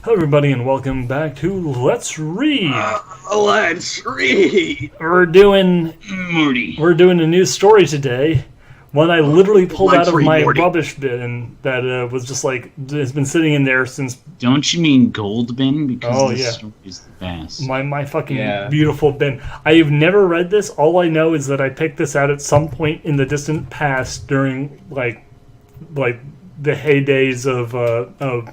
Hello, everybody, and welcome back to Let's Read. Let's read. We're doing Morty. a new story today. One I literally pulled Let's out of read, my Morty. rubbish bin that was just like has been sitting in there since Don't you mean gold bin? Because this yeah. story is the best. my fucking beautiful bin. I have never read this. All I know is that I picked this out at some point in the distant past during like the heydays of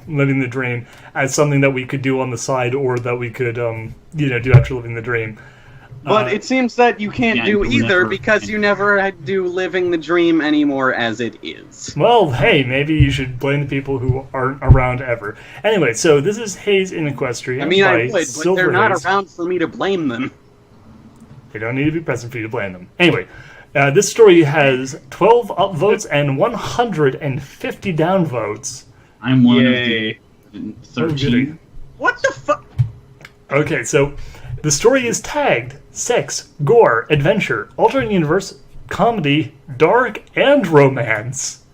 living the dream as something that we could do on the side, or that we could do after living the dream. But it seems that you can't do you'll either never- because you never do living the dream anymore as it is. Well, hey, maybe you should blame the people who aren't around ever. Anyway, so this is Haze in Equestria. I mean, by I would, but Silver they're not Haze. around for me to blame them. They don't need to be present for you to blame them. Anyway, this story has 12 upvotes and 150 downvotes. I'm one Yay. of the 13. What the fuck? Okay, so the story is tagged sex, gore, adventure, alternate universe, comedy, dark, and romance.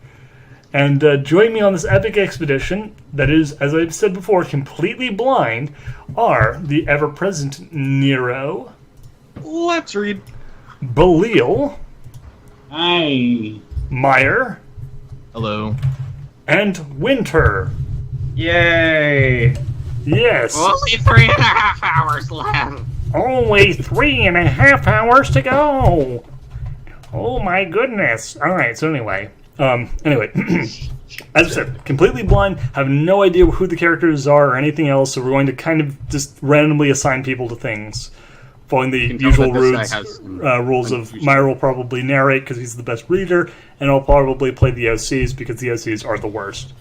And join me on this epic expedition that is, as I've said before, completely blind, are the ever-present Nero, Let's read. Belial, Hi. Mire, Hello. and Winter. Yay. Yes, Only 3.5 hours left. only 3.5 hours to go. Oh my goodness. Alright, so anyway, as I said, completely blind, have no idea who the characters are or anything else, so we're going to kind of just randomly assign people to things, following the can tell usual that this guy rules of Mire will probably narrate because he's the best reader, and I'll probably play the OCs because the OCs are the worst.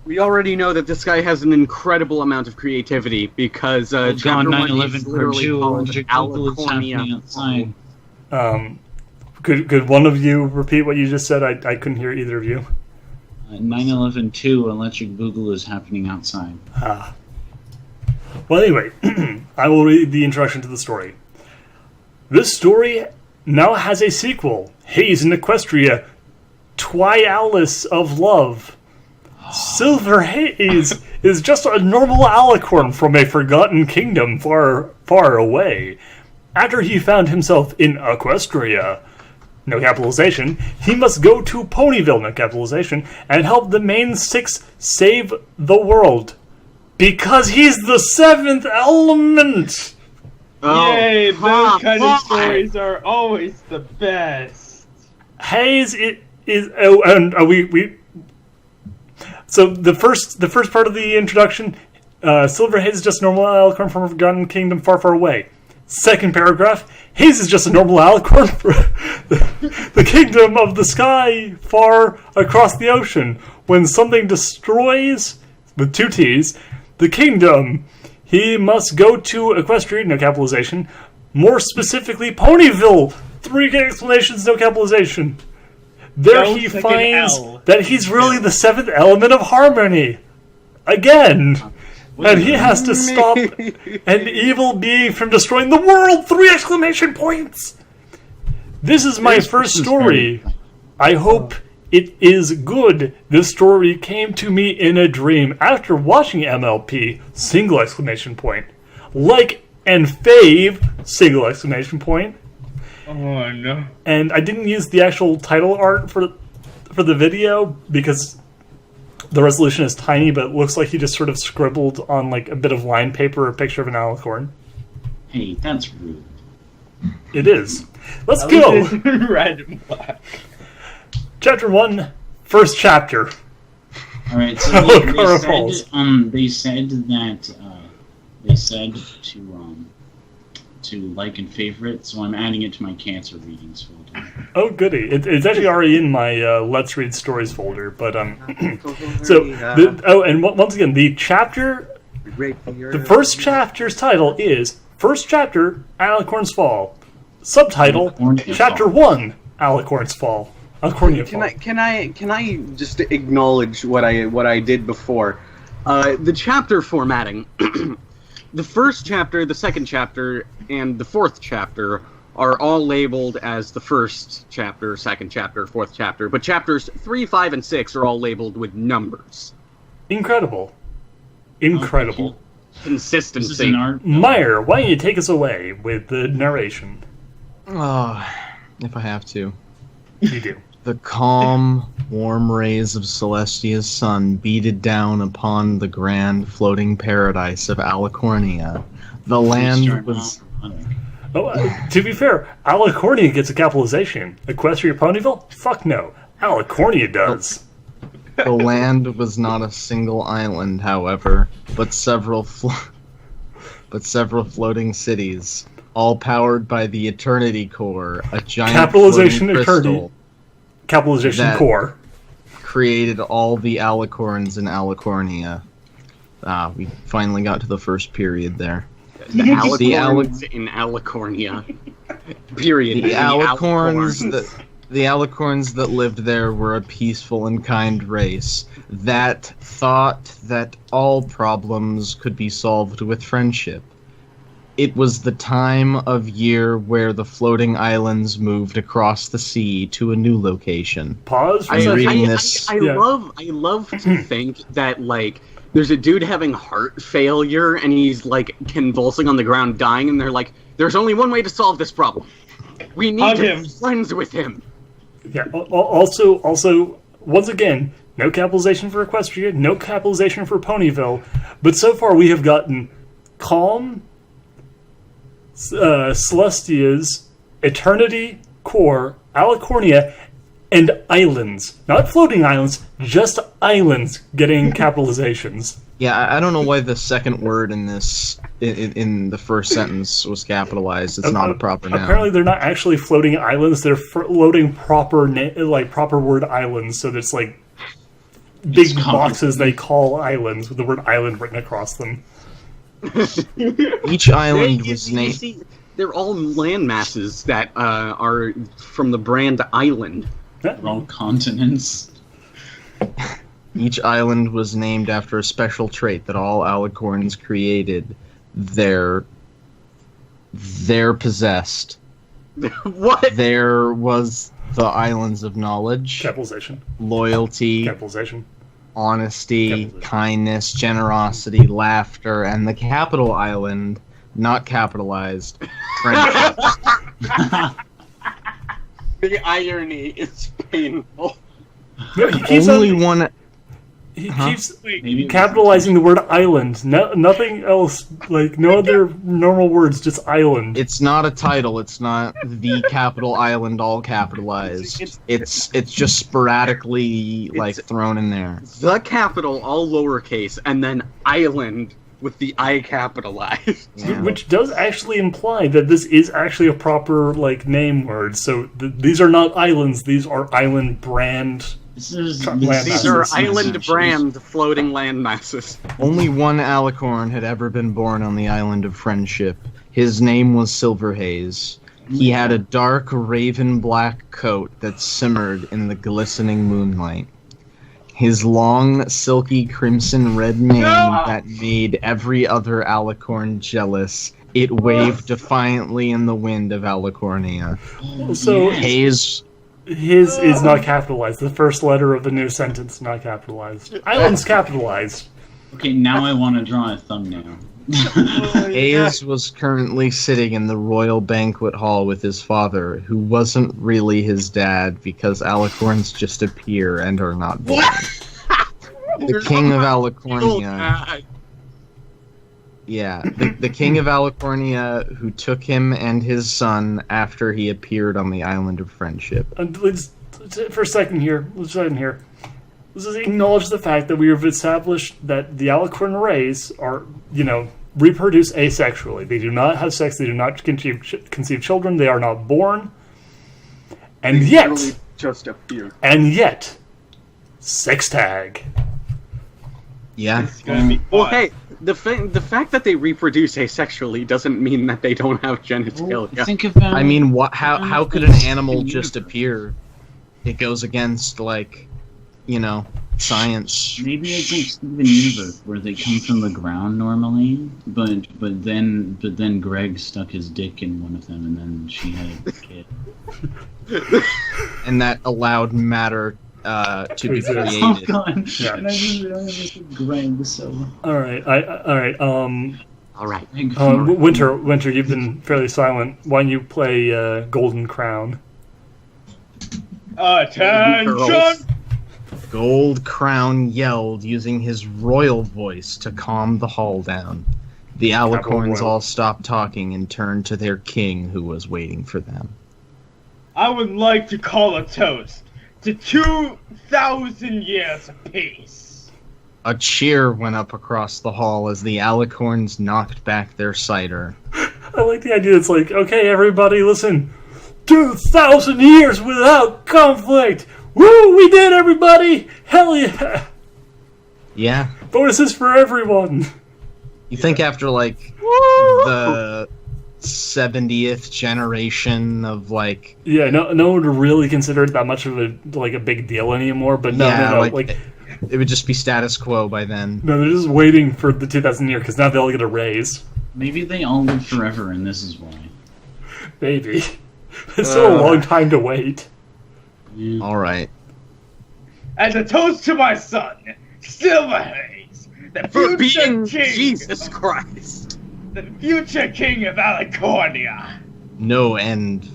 We already know that this guy has an incredible amount of creativity because chapter 1 9/11 is literally Purdue, called electric Google is happening Alicornia. outside. Could one of you repeat what you just said? I couldn't hear either of you. 9/11-2, electric Google is happening outside. Well, anyway, I will read the introduction to the story. This story now has a sequel, Haze in Equestria, Twialice of Love. Silver Haze is just a normal alicorn from a forgotten kingdom far, far away. After he found himself in Equestria, no capitalization, he must go to Ponyville, no capitalization, and help the main six save the world. Because he's the seventh element! Yay, those come kind on. of stories are always the best. Haze is we so the first part of the introduction, Silver Haze is just a normal alicorn from a forgotten kingdom far, far away. Second paragraph, Haze is just a normal alicorn from the kingdom of the sky far across the ocean. When something destroys, with two T's, the kingdom, he must go to Equestria, no capitalization. More specifically, Ponyville, 3 explanations, no capitalization. There Don't he take an finds L. that he's really the seventh element of harmony. Again. And he has to stop an evil being from destroying the world! 3 exclamation points! This is my first story. I hope it is good. This story came to me in a dream after watching MLP, single exclamation point. Like and fave, single exclamation point. Oh no. And I didn't use the actual title art for the video because the resolution is tiny, but it looks like he just sort of scribbled on like a bit of line paper a picture of an alicorn. Hey, that's rude. It is. Let's At go! least it's in red and black. Chapter 1, first chapter. Alright, so Cara Falls. they said that they said to like and favorite, so I'm adding it to my cancer readings folder. Oh, goody. It's actually already in my Let's Read Stories folder, but, once again, the first chapter's title is First Chapter, Alicorn's Fall. Subtitle, Alicorn's Chapter Fall. 1, Alicorn's Fall. Alicornia Fall. Can I just acknowledge what I did before? The chapter formatting. The first chapter, the second chapter, and the fourth chapter are all labeled as the first chapter, second chapter, fourth chapter, but chapters 3, 5, and 6 are all labeled with numbers. Incredible. Incredible. This is Consistency. an art. Mire, why don't you take us away with the narration? Oh, if I have to. You do. The calm, warm rays of Celestia's sun beated down upon the grand floating paradise of Alicornia. The land was... Oh, to be fair, Alicornia gets a capitalization. Equestria Ponyville? Fuck no. Alicornia does. The land was not a single island, however, but several floating cities, all powered by the Eternity Core, a giant Capitalization floating crystal Eternity. Capitalization that- core. created all the Alicorns in Alicornia. We finally got to the first period there. The Alicorns in Alicornia. Period. The Alicorns that lived there were a peaceful and kind race that thought that all problems could be solved with friendship. It was the time of year where the floating islands moved across the sea to a new location. Pause for a I'm second. reading this. I love to think that, like, there's a dude having heart failure and he's, like, convulsing on the ground dying, and they're like, there's only one way to solve this problem. We need Hug to him. be friends with him. Yeah. Also, once again, no capitalization for Equestria, no capitalization for Ponyville, but so far we have gotten calm, Celestia's, Eternity, Core, Alicornia, and islands. Not floating islands, just islands getting capitalizations. Yeah, I don't know why the second word in this in the first sentence was capitalized. It's not a proper noun. Apparently, they're not actually floating islands. They're floating proper proper word islands. So there's like big boxes they call islands with the word island written across them. Each island You was named. see, they're all land masses that are from the brand Island. All continents. Each island was named after a special trait that all Alicorns created. They're possessed. What? There was the islands of knowledge, Capitalization. loyalty, Capitalization. honesty, Capitalization. kindness, generosity, laughter, and the capital island, not capitalized, friendship. The irony is painful. No, he keeps Only on, one. he Huh? keeps Maybe it was capitalizing the word island. No, nothing else. Like no other normal words. Just island. It's not a title. It's not the capital island all capitalized. It's just sporadically like thrown in there. The capital, all lowercase, and then Island with the I capitalized. Yeah. Which does actually imply that this is actually a proper like name word. So these are not islands; these are island brand. This is Land These masses. are this is Island actually- brand floating land masses. Only one Alicorn had ever been born on the island of Friendship. His name was Silver Haze. He had a dark raven black coat that simmered in the glistening moonlight. His long, silky crimson red mane that made every other Alicorn jealous. It waved defiantly in the wind of Alicornia. So Haze. his is not capitalized. The first letter of the new sentence not capitalized. Island's capitalized. Okay, now I want to draw a thumbnail. Haze was currently sitting in the royal banquet hall with his father, who wasn't really his dad because Alicorns just appear and are not born. The king of Alicornia. Yeah, the king of Alicornia, who took him and his son after he appeared on the island of Friendship. Let's for a second here. Let's Let's acknowledge the fact that we have established that the Alicorn race are, reproduce asexually. They do not have sex. They do not conceive children. They are not born. And yet, Just appeared. sex tag. Yeah. It's gonna be Well, fun. hey, the fact that they reproduce asexually doesn't mean that they don't have genitalia. Think about. I mean, how could an animal just appear? It goes against, science. Maybe it's like Steven Universe, where they come from the ground normally, but then Greg stuck his dick in one of them, and then she had a kid. And that allowed matter to be Exist. Oh created. god. Yeah. And I just realized it was Greg, so. All right. All right. All right. Winter, you've been fairly silent. Why don't you play Golden Crown? Attention! Gold Crown yelled, using his royal voice to calm the hall down. The alicorns royal. all stopped talking and turned to their king, who was waiting for them. I would like to call a toast to 2,000 years of peace. A cheer went up across the hall as the alicorns knocked back their cider. I like the idea. It's like, okay, everybody, listen. 2,000 years without conflict. Woo! We did, everybody. Hell yeah! Yeah, Bonuses for everyone. you think after like the 70th generation of like Yeah, no one would really consider it that much of a big deal anymore. But no, like it would just be status quo by then. no, they're just waiting for the 2,000 year because now they'll get a raise. Maybe they all live forever, and this is why. Maybe it's still a long time to wait. Yeah. All right. As a toast to my son, Silver Haze, the For future being king, Jesus Christ. the future king of Alicornia. No end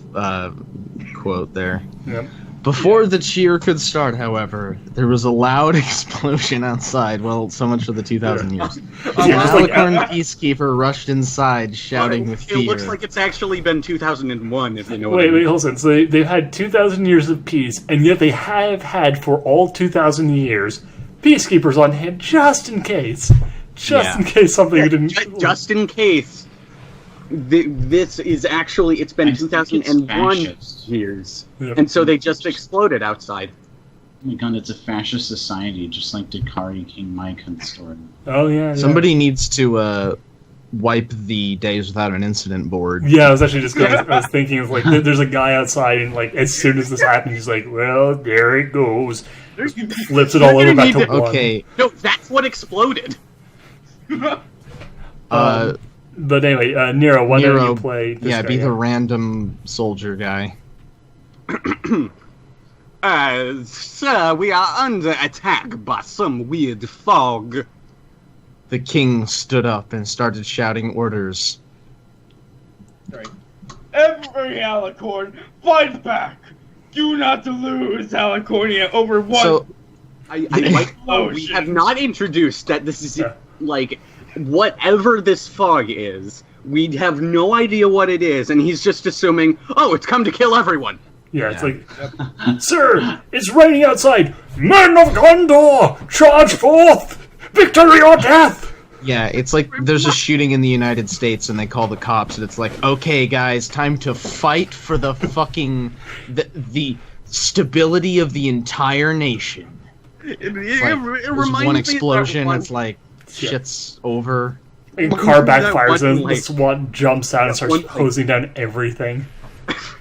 quote there. Yep. Before the cheer could start, however, there was a loud explosion outside. Well, so much for the 2,000 years. The Yeah, just like- alicorn peacekeeper rushed inside, shouting with It fear. looks like it's actually been 2001, if you know what Wait, I mean. hold on. So they've had 2,000 years of peace, and yet they have had for all 2,000 years peacekeepers on hand just in case. In case something didn't. Just in case. This is actually, it's been I think it's 2001 fascist. years. Yep. And so they just exploded outside. Oh my god, it's a fascist society, just like Dakari King Mike had story. Oh yeah. Somebody needs to wipe the Days Without an Incident board. Yeah, I was actually just I was thinking of like there's a guy outside and like as soon as this happens he's like, well, there it goes. Flips it all You're over gonna back need to to- one. Okay, No, that's what exploded. But anyway, Nero, why don't Nero, you play this yeah, guy? be the random soldier guy. Sir, we are under attack by some weird fog. The king stood up and started shouting orders. Every Alicorn, fight back! Do not lose Alicornia over one. So, I like how we have not introduced that this is, like, whatever this fog is, we have no idea what it is, and he's just assuming, oh, it's come to kill everyone. Yeah, it's like, sir, it's raining outside. Men of Gondor, charge forth! Victory or death! yeah, it's like there's a shooting in the United States and they call the cops and it's like, okay guys, time to fight for the fucking, the stability of the entire nation. It There's reminds one me explosion, of that one, it's like, shit's over. Like, a car That backfires one, and the like- SWAT jumps out and starts one thing. hosing down everything.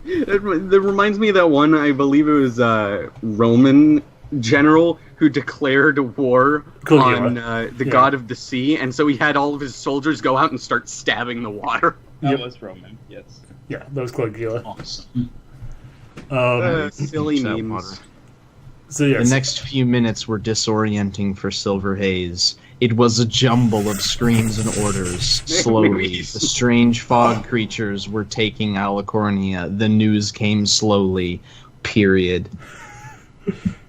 It reminds me of that one, I believe it was Roman general who declared war Caligula. on the god of the sea, and so he had all of his soldiers go out and start stabbing the water. That was Roman, yes. Yeah, that was Caligula. Awesome. Silly That memes. water. So yes, The next few minutes were disorienting for Silver Haze. It was a jumble of screams and orders. Slowly, the strange fog creatures were taking Alicornia. The news came slowly. Period.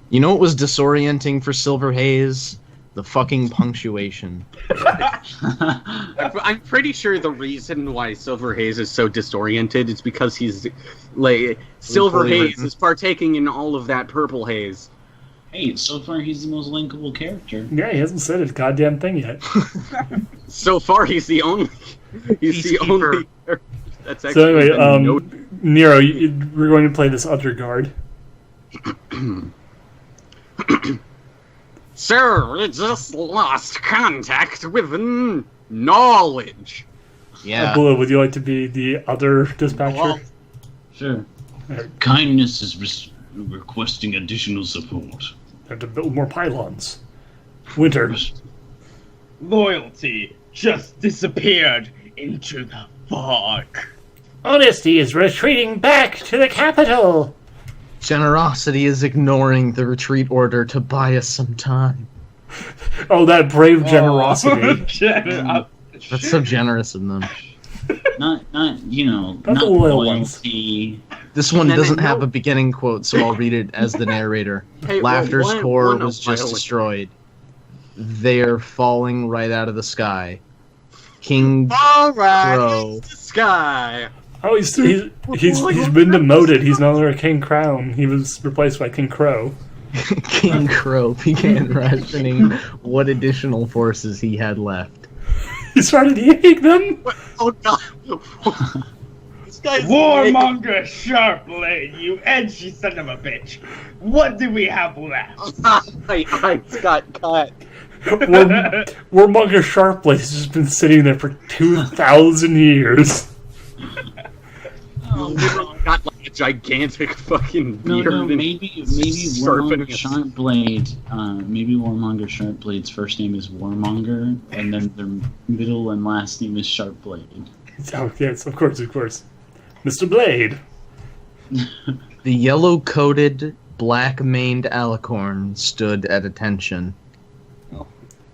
You know what was disorienting for Silver Haze? The fucking punctuation. I'm pretty sure the reason why Silver Haze is so disoriented is because he's like Silver poorly Haze written. is partaking in all of that purple haze. Hey, so far he's the most linkable character. yeah, he hasn't said his goddamn thing yet. So far, he's the only. He's the Peacekeeper. only. That's actually. So anyway, been noted. Nero, we're going to play this other guard. Sir, we just lost contact with knowledge. Yeah. Blue, would you like to be the other dispatcher? Well, Sure. Alright. Kindness is requesting additional support. Have to build more pylons. Winter. Loyalty just disappeared into the fog. Honesty is retreating back to the capital. Generosity is ignoring the retreat order to buy us some time. Oh, that brave generosity. That's so generous of them. Not Not not the loyal ones. loyalty. This one And then doesn't I have know- a beginning quote, so I'll read it as the narrator. Hey, Laughter's one- core one was just violent- destroyed. They're falling right out of the sky. King All right, Crow. it's the sky. Oh, he's been demoted. He's no longer King Crown. He was replaced by King Crow. King Crow began rationing what additional forces he had left. He started eating them. Oh god. This guy's Warmonger Sharpblade, you edgy son of a bitch. What do we have left? My eyes got cut. Warmonger Sharpblade has just been sitting there for 2,000 years. Got like a gigantic fucking No, beard. no, and maybe sharpening Warmonger it. Sharpblade. Maybe Warmonger Sharpblade's first name is Warmonger, and then their middle and last name is Sharpblade. Oh, yes, of course. Mr. Blade. The yellow-coated, black-maned alicorn stood at attention.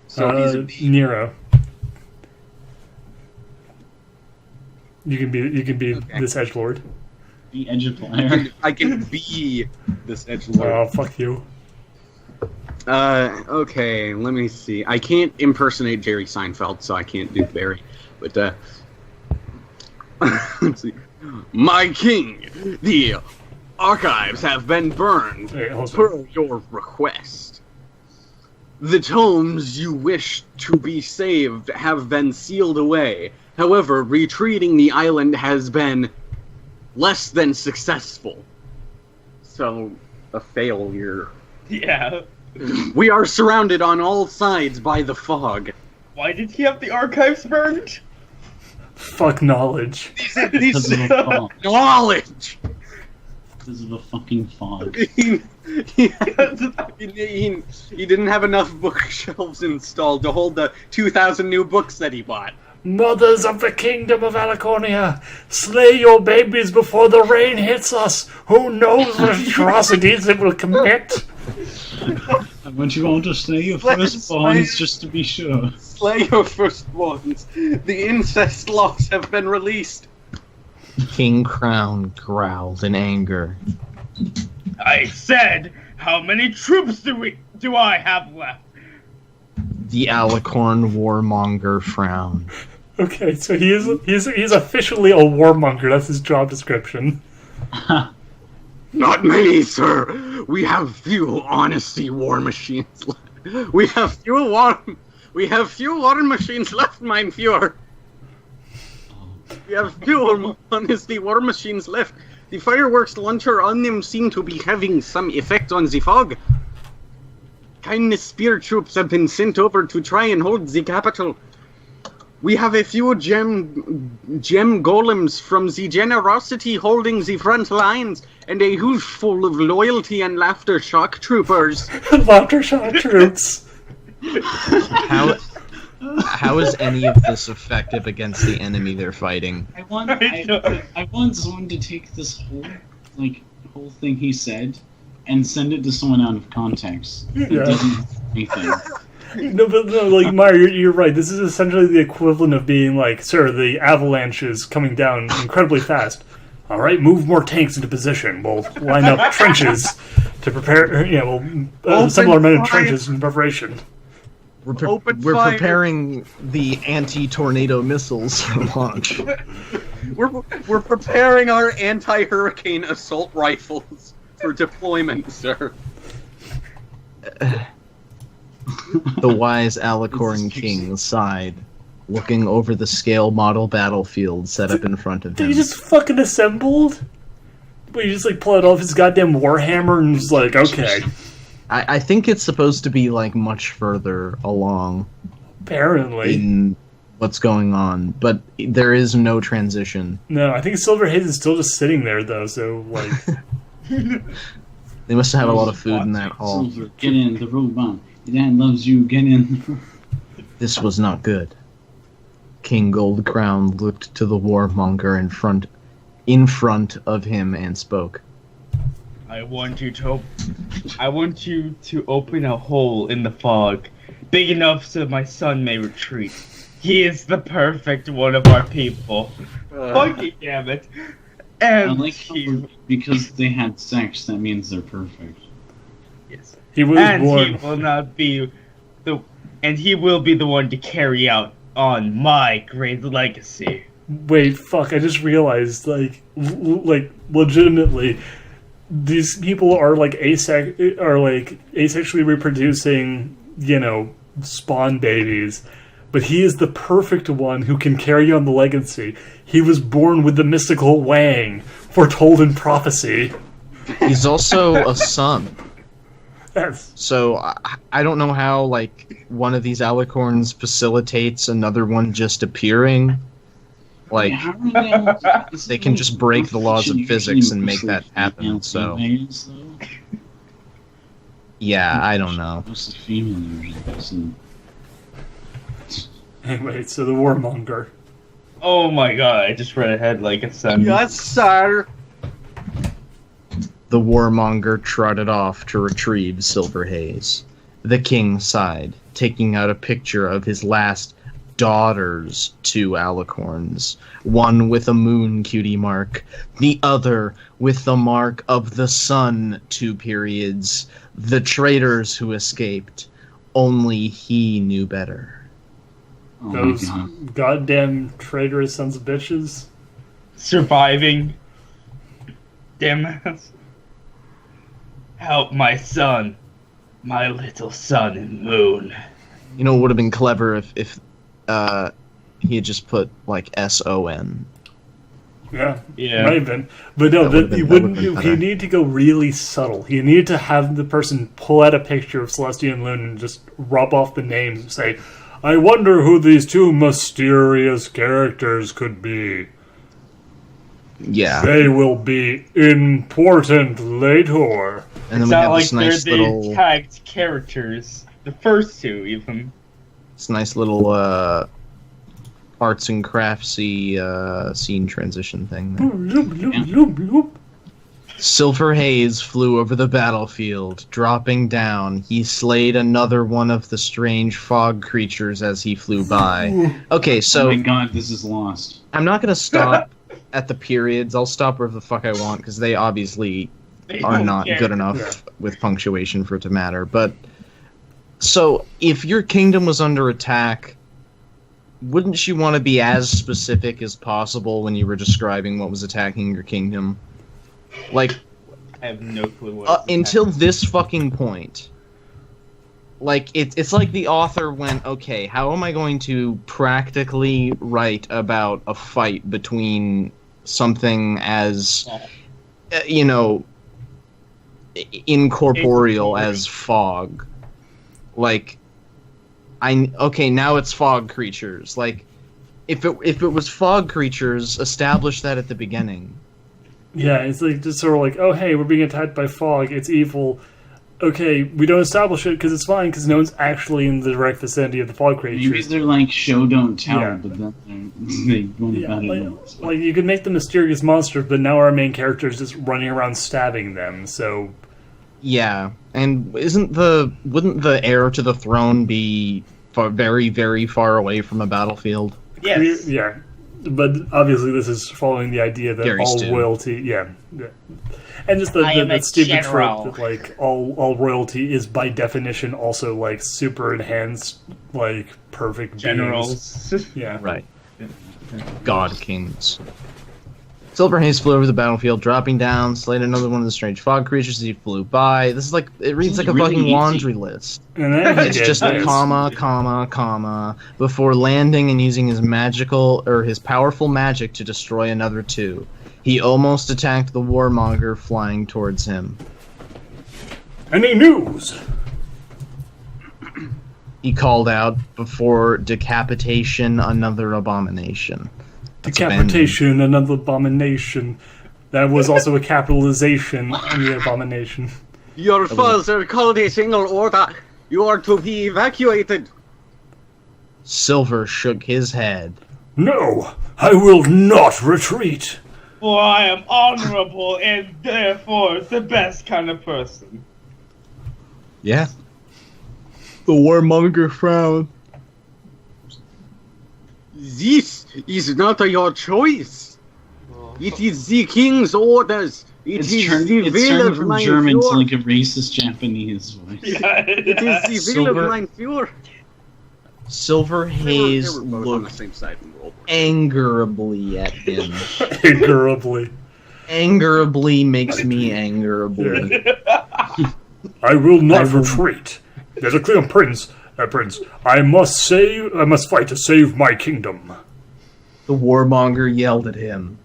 So he's a bee. Nero. You can be Okay. this edgelord. The Edgeplayer. I can be this edgelord. Oh, fuck you. Okay, let me see. I can't impersonate Jerry Seinfeld, so I can't do Barry. But, let's see. My king, the archives have been burned Wait, hold on. per your request. The tomes you wish to be saved have been sealed away. However, retreating the island has been less than successful. So, a failure. Yeah. We are surrounded on all sides by the fog. Why did he have the archives burned? Fuck knowledge. Because of the fog. Knowledge! Because of the fucking fog. he didn't have enough bookshelves installed to hold the 2,000 new books that he bought. Mothers of the kingdom of Alicornia, slay your babies before the rain hits us. Who knows what atrocities it will commit? I want you all to slay your firstborns just to be sure. Slay your firstborns. The incest laws have been released. King Crown growled in anger. I said, how many troops do I have left? The alicorn warmonger frowned. Okay, so he's officially a warmonger. That's his job description. Not many, sir. We have few honesty war machines left. We have few war machines left, mein Führer. We have few honesty war machines left. The fireworks launcher on them seem to be having some effect on the fog. Kindness spear troops have been sent over to try and hold the capital. We have a few gem golems from the generosity holding the front lines, and a huge full of loyalty and laughter shock troopers. Laughter shot troops. How is any of this effective against the enemy they're fighting? I want someone to take this whole thing he said and send it to someone out of context. It Yeah. doesn't have anything. No, like Mire, you're right. This is essentially the equivalent of being like, "Sir, the avalanche is coming down incredibly fast. All right, move more tanks into position. We'll line up trenches to prepare. We'll assemble our men in trenches in preparation." We're Open fire. preparing the anti-tornado missiles for launch. We're preparing our anti-hurricane assault rifles for deployment, sir. The wise alicorn king sighed, looking over the scale model battlefield set up in front of Did him. he just fucking assembled? But you just like pull it off his goddamn warhammer and just like, okay. I think it's supposed to be like much further along Apparently. in what's going on, but there is no transition. No, I think Silver Haze is still just sitting there though, so like They must have a lot of food in that hall. Silver, get in, the robot. Your dad loves you, get in. This was not good. King Goldcrown looked to the warmonger in front of him and spoke. I want you to open a hole in the fog, big enough so my son may retreat. He is the perfect one of our people. Fucking damn it! I And like how because they had sex, that means they're perfect. yes, He was and born. he will not be and he will be the one to carry out on my great legacy. Wait, fuck! I just realized, like legitimately, these people are like asexually reproducing, spawn babies. But he is the perfect one who can carry on the legacy. He was born with the mystical wang, foretold in prophecy. He's also a son. Yes. So I don't know how, like, one of these alicorns facilitates another one just appearing. Like, How are they able to- this they is can like just break the laws of usually physics and make for that happen, female so- females, though. yeah, I don't know. Most of the female usually doesn't. Anyway, so the warmonger. Oh my god, I just read ahead like a son. Yes, sir. The warmonger trotted off to retrieve Silver Haze. The king sighed, taking out a picture of his last daughter's two alicorns, one with a moon cutie mark, the other with the mark of the sun, 2 periods, the traitors who escaped. Only he knew better. Oh Those my god. goddamn traitorous sons of bitches. Surviving. Damn it. Help my son. My little son in moon. You know, it would have been clever if he had just put, like, S-O-N. Yeah, Yeah. might have been. But no, That would've been- you that would've wouldn't. been You better. need to go really subtle. You need to have the person pull out a picture of Celestian Loon and just rub off the names and say, I wonder who these two mysterious characters could be. Yeah. They will be important later. And then It's we not have like this nice they're the little... tagged characters. The first two, even. This nice little arts and craftsy scene transition thing there. Loop, loop, loop, loop. Silver Haze flew over the battlefield. Dropping down, he slayed another one of the strange fog creatures as he flew by. Okay, Oh so my god, this is lost. I'm not going to stop at the periods. I'll stop wherever the fuck I want, because they obviously They are don't not care. good enough Yeah. with punctuation for it to matter. But, so, if your kingdom was under attack, wouldn't you want to be as specific as possible when you were describing what was attacking your kingdom? Like, I have no clue what. until this fucking point. Like, it's like the author went, okay, how am I going to practically write about a fight between something as, incorporeal as fog? Like, okay, now it's fog creatures. Like, if it was fog creatures, establish that at the beginning. Yeah, it's like just sort of like, oh hey, we're being attacked by fog. It's evil. Okay, we don't establish it because it's fine because no one's actually in the direct vicinity of the fog Maybe creatures. they're like show don't tell, Yeah. but then they went Yeah, about it. like you could make them mysterious monsters, but now our main character is just running around stabbing them. So Yeah, and wouldn't the heir to the throne be very, very far away from a battlefield? Yes. yeah, but obviously this is following the idea that Gary all Stu. royalty, yeah, and just I am the a stupid general. trope that like all royalty is by definition also like super enhanced, like perfect beings. Generals. Yeah, Right. God kings. Silver Haze flew over the battlefield, dropping down, slayed another one of the strange fog creatures as he flew by. This is like, it reads like a Really fucking easy. laundry list. and then he It's did just a this. comma, before landing and using his his powerful magic to destroy another two. He almost attacked the warmonger flying towards him. Any news? He called out, before decapitation, another abomination. That's Decapitation, another abomination. That was also a capitalization on the abomination. Your father called a single order. You are to be evacuated. Silver shook his head. No, I will not retreat. for I am honorable and therefore the best kind of person. Yeah. The warmonger frowned. This is not your choice. It is the king's orders. It's the turned will of from my German to Führer. like a racist Japanese voice. It is the will of my Führer. Silver Haze They were both on the looked same side in World War. angerably at him. Ignorably. Angerably makes me angerably. I will not retreat. There's a clear prince. Prince, I must fight to save my kingdom. The warmonger yelled at him.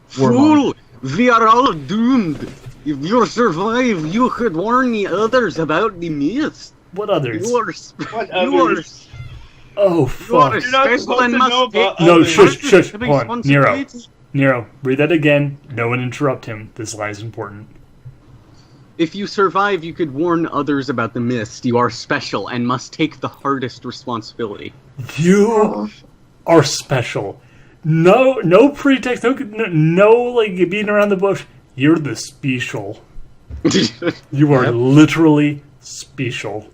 Fool! We are all doomed. If you survive, you could warn the others about the mist. What others? You are, What you are, others? Oh, you are fuck. You're not special supposed and to must know about take No, others. shush, hold on. Nero. responsibility. Nero, read that again. No one interrupt him. This lie is important. If you survive, you could warn others about the mist. You are special and must take the hardest responsibility. You are special. No pretext, no like beating around the bush. You're the special. You are literally special.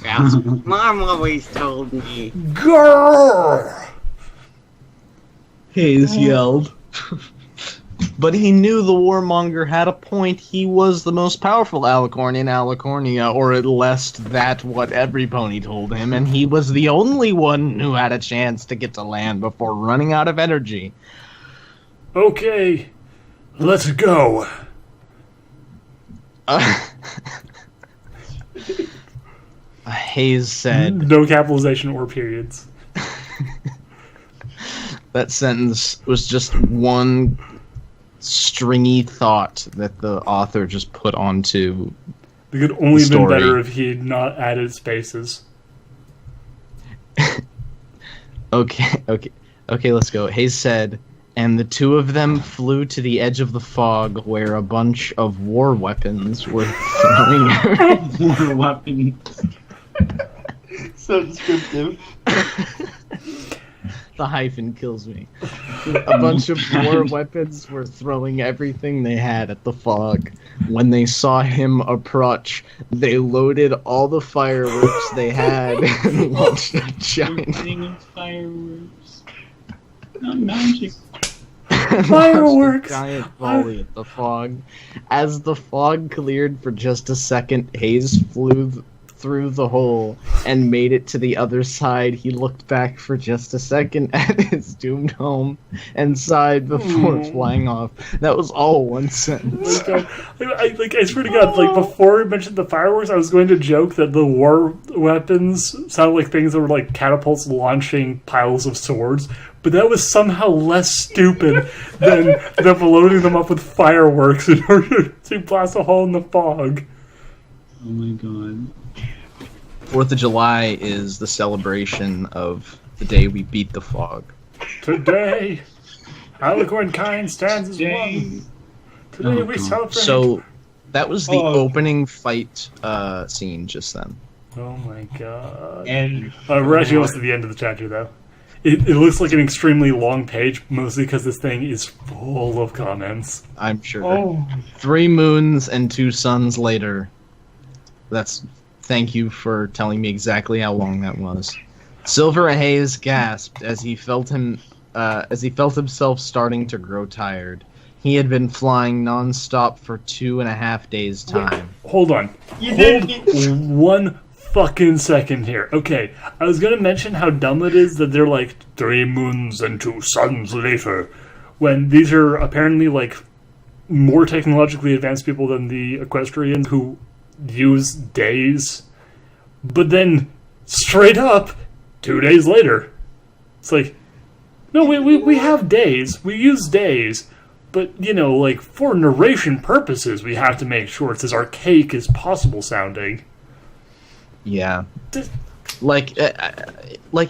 That's what Mom always told me. Grrr! Haze yelled. But he knew the warmonger had a point. He was the most powerful alicorn in Alicornia, or at least that what every pony told him, and he was the only one who had a chance to get to land before running out of energy. Okay, let's go. Haze said, No capitalization or periods. that sentence was just one stringy thought that the author just put onto. It could only have been Story. better if he had not added spaces. Okay, let's go. Hayes said, and the two of them flew to the edge of the fog where a bunch of war weapons were throwing. More weapons. So descriptive. The hyphen kills me. A bunch of war weapons were throwing everything they had at the fog. When they saw him approach, they loaded all the fireworks they had and launched a giant Thing of fireworks. Not magic. Fireworks! Giant volley at the fog. As the fog cleared for just a second, Hayes flew through the hole and made it to the other side. He looked back for just a second at his doomed home and sighed before flying off. That was all one sentence. I swear to God, like before we mentioned the fireworks, I was going to joke that the war weapons sounded like things that were like catapults launching piles of swords, but that was somehow less stupid than them loading them up with fireworks in order to blast a hole in the fog. Oh my god. 4th of July is the celebration of the day we beat the fog. Today, Alicorn kind stands as one. Today Oh, we God. celebrate. So that was the Oh. opening fight scene just then. Oh my God. And We're actually almost at the end of the chapter, though. It looks like an extremely long page, mostly because this thing is full of comments. I'm sure. oh, 3 moons and 2 suns later. Thank you for telling me exactly how long that was. Silver Haze gasped as he felt himself starting to grow tired. He had been flying non-stop for 2.5 days' time. Hold on. you didn't get. One fucking second here. Okay, I was gonna mention how dumb it is that they're like 3 moons and 2 suns later, when these are apparently like more technologically advanced people than the Equestrians who use days. But then, straight up, 2 days later, it's like, no, we have days. We use days. But, you know, like, for narration purposes, we have to make sure it's as archaic as possible sounding. Yeah. Like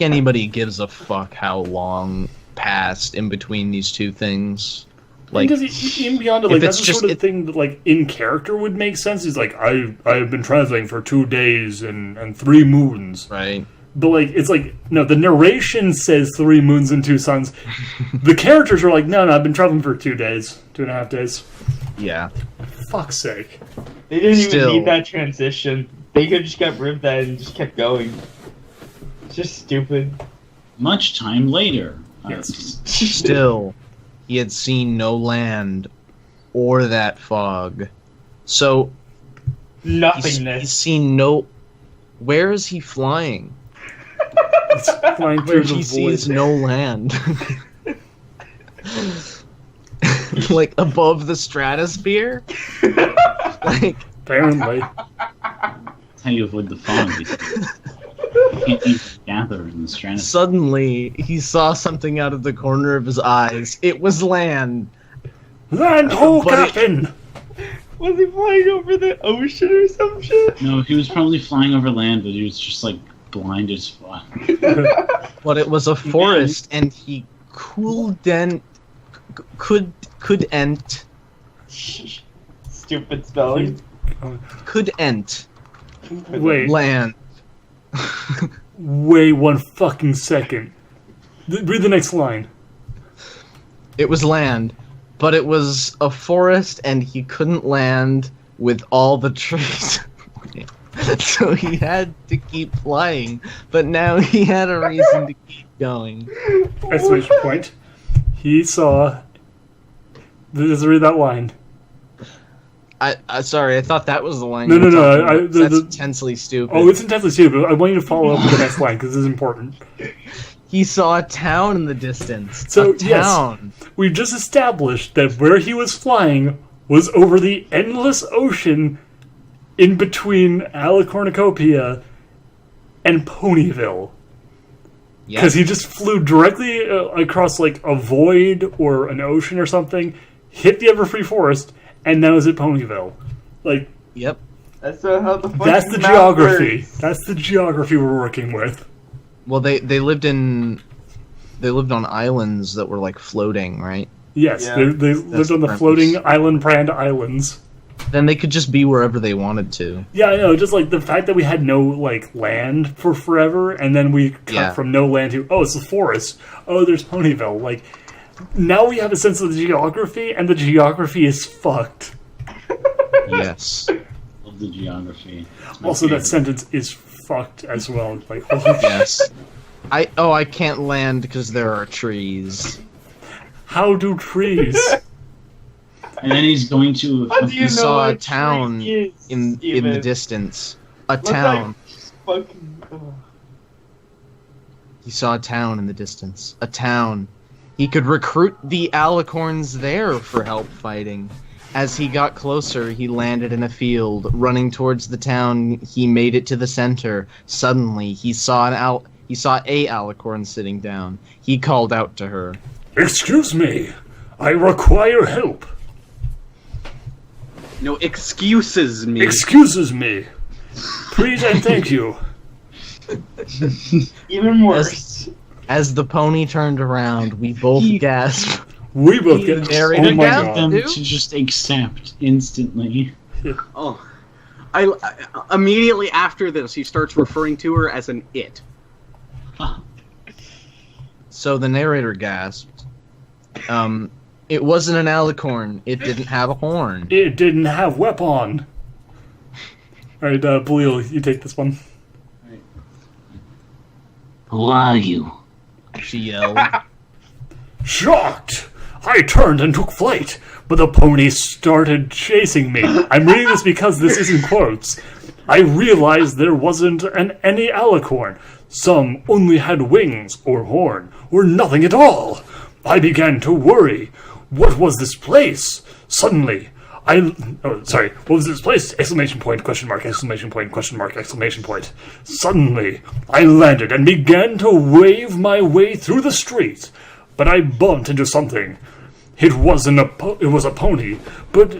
anybody gives a fuck how long passed in between these two things. Like, Because even beyond it, like, if that's it's the just- sort of thing that, like, in character would make sense. He's like, I've been translating for 2 days and 3 moons. right? But, like, it's like, no, the narration says 3 moons and 2 suns. The characters are like, no, I've been traveling for 2.5 days. Yeah. Fuck's sake. They didn't Still. even need that transition. They could have just got rid of that and just kept going. It's just stupid. Much time later. Yes. Still, he had seen no land or that fog. So, he's Nothingness. seen no... Where is he flying? It's flying Where through the he sees void. no land. Like, above the stratosphere? Like, Apparently. That's how you avoid the fog. You can't even gather in the stratosphere. suddenly, he saw something out of the corner of his eyes. It was land. Land ho, But it- Captain! Was he flying over the ocean or some shit? No, he was probably flying over land, but he was just like blind as fuck. But it was a forest, and he could ent Stupid spelling. Wait, land. wait 1 fucking second. Read the next line. It was land, but it was a forest, and he couldn't land with all the trees. So he had to keep flying, but now he had a reason to keep going. Exclamation point. He saw... Just read that line. Sorry, I thought that was the line. No, you were no, no, talking about. the- That's the- intensely stupid. Oh, it's intensely stupid. I want you to follow up with the next line, because this is important. He saw a town in the distance. So, a town. We've just established that where he was flying was over the endless ocean in between Alicornucopia and Ponyville. Because he just flew directly across, like, a void or an ocean or something, hit the Everfree Forest, and now is at Ponyville. Like, Yep. That's how the that's the fucking map geography. works. That's the geography we're working with. Well, they lived on islands that were like floating, right? Yes, Yeah. they lived on the the floating premise. island brand islands. Then they could just be wherever they wanted to. Yeah, I know. Just like the fact that we had no like land for forever, and then we cut Yeah. from no land to it's a forest. Oh, there's Ponyville. Like now we have a sense of the geography, and the geography is fucked. Yes. Love the geography. It's my Also, that favorite. sentence is fucked as well. Like, Yes. I can't land because there are trees. how do trees? And then he's going to. How do you He know saw what a town tree is, in the even? distance. A Look like town. fucking. He saw a town in the distance. A town. He could recruit the alicorns there for help fighting. As he got closer, he landed in a field. Running towards the town, he made it to the center. Suddenly, he saw a alicorn sitting down. He called out to her. Excuse me, I require help. No excuses me. Excuses me. Please and thank you. Even worse. As the pony turned around, we both gasped. We both get. narrator Oh my gasped. god. them Dude. to just accept instantly. Oh, I immediately after this, he starts referring to her as an it. So the narrator gasped. It wasn't an alicorn. It didn't have a horn. It didn't have weapon. Alright, Belil, you take this one. Who are you? She yelled. Shocked! I turned and took flight, but the pony started chasing me. I'm reading this because this is in quotes. I realized there wasn't any alicorn. Some only had wings or horn, or nothing at all. I began to worry. What was this place? Suddenly, what was this place? Exclamation point, question mark, exclamation point, question mark, exclamation point. Suddenly, I landed and began to wave my way through the streets, but I bumped into something. It wasn't it was a pony, but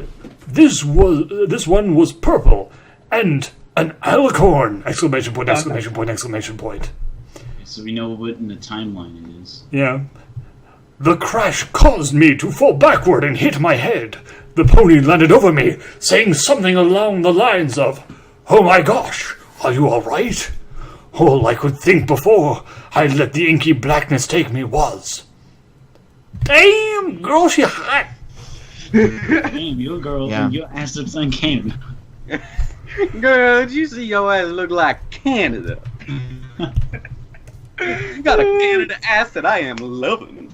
this one was purple, and an alicorn! Exclamation point, exclamation point, exclamation point. So we know what in the timeline it is. Yeah. The crash caused me to fall backward and hit my head. The pony landed over me, saying something along the lines of, "Oh my gosh, are you alright?" All I could think before I'd let the inky blackness take me was, damn, girl, she hot. Damn, your girl, Yeah. your ass looks uncanny. Girl, did you see your ass look like Canada? You got a Canada ass that I am loving.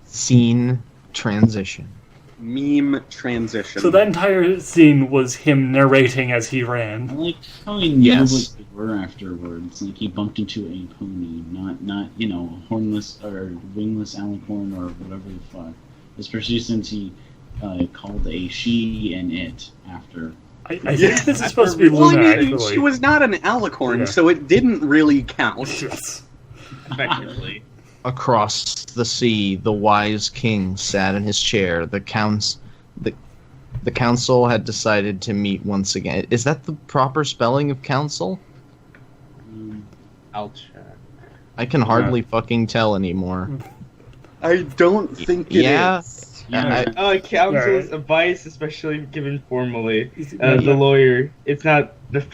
Scene transition. Meme transition. So that entire scene was him narrating as he I ran. like how he knew Yes. what they were afterwards. Like he bumped into a pony, not you know, hornless or wingless alicorn or whatever the fuck. Especially since he called a she and it after. I think this is supposed to be well, Luna, I mean, actually. she was not an alicorn, Yeah. so it didn't really count. Yes. Effectively. Across the sea, the wise king sat in his chair. The council had decided to meet once again. Is that the proper spelling of council? I'll check. I can hardly fucking tell anymore. I don't think it is. Yeah. Counsel's Right. advice, especially given formally, Yeah. the lawyer. It's not the.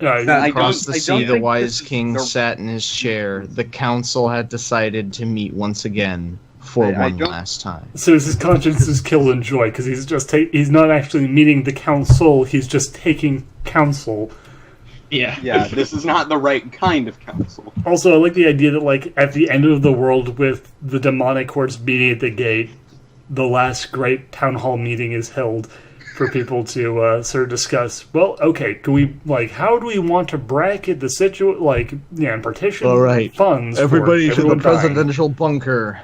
I Across don't- the I sea, don't the think wise this is king the- sat in his chair. The council had decided to meet once again for I one don't- last time. So his conscience is killing joy because he's just he's not actually meeting the council. He's just taking counsel. Yeah. Yeah, this is not the right kind of council. Also, I like the idea that like at the end of the world, with the demonic hordes meeting at the gate, the last great town hall meeting is held for people to sort of discuss. Well, okay, can we how do we want to bracket the and partition All right. funds? for Everybody to the everyone dying? presidential bunker.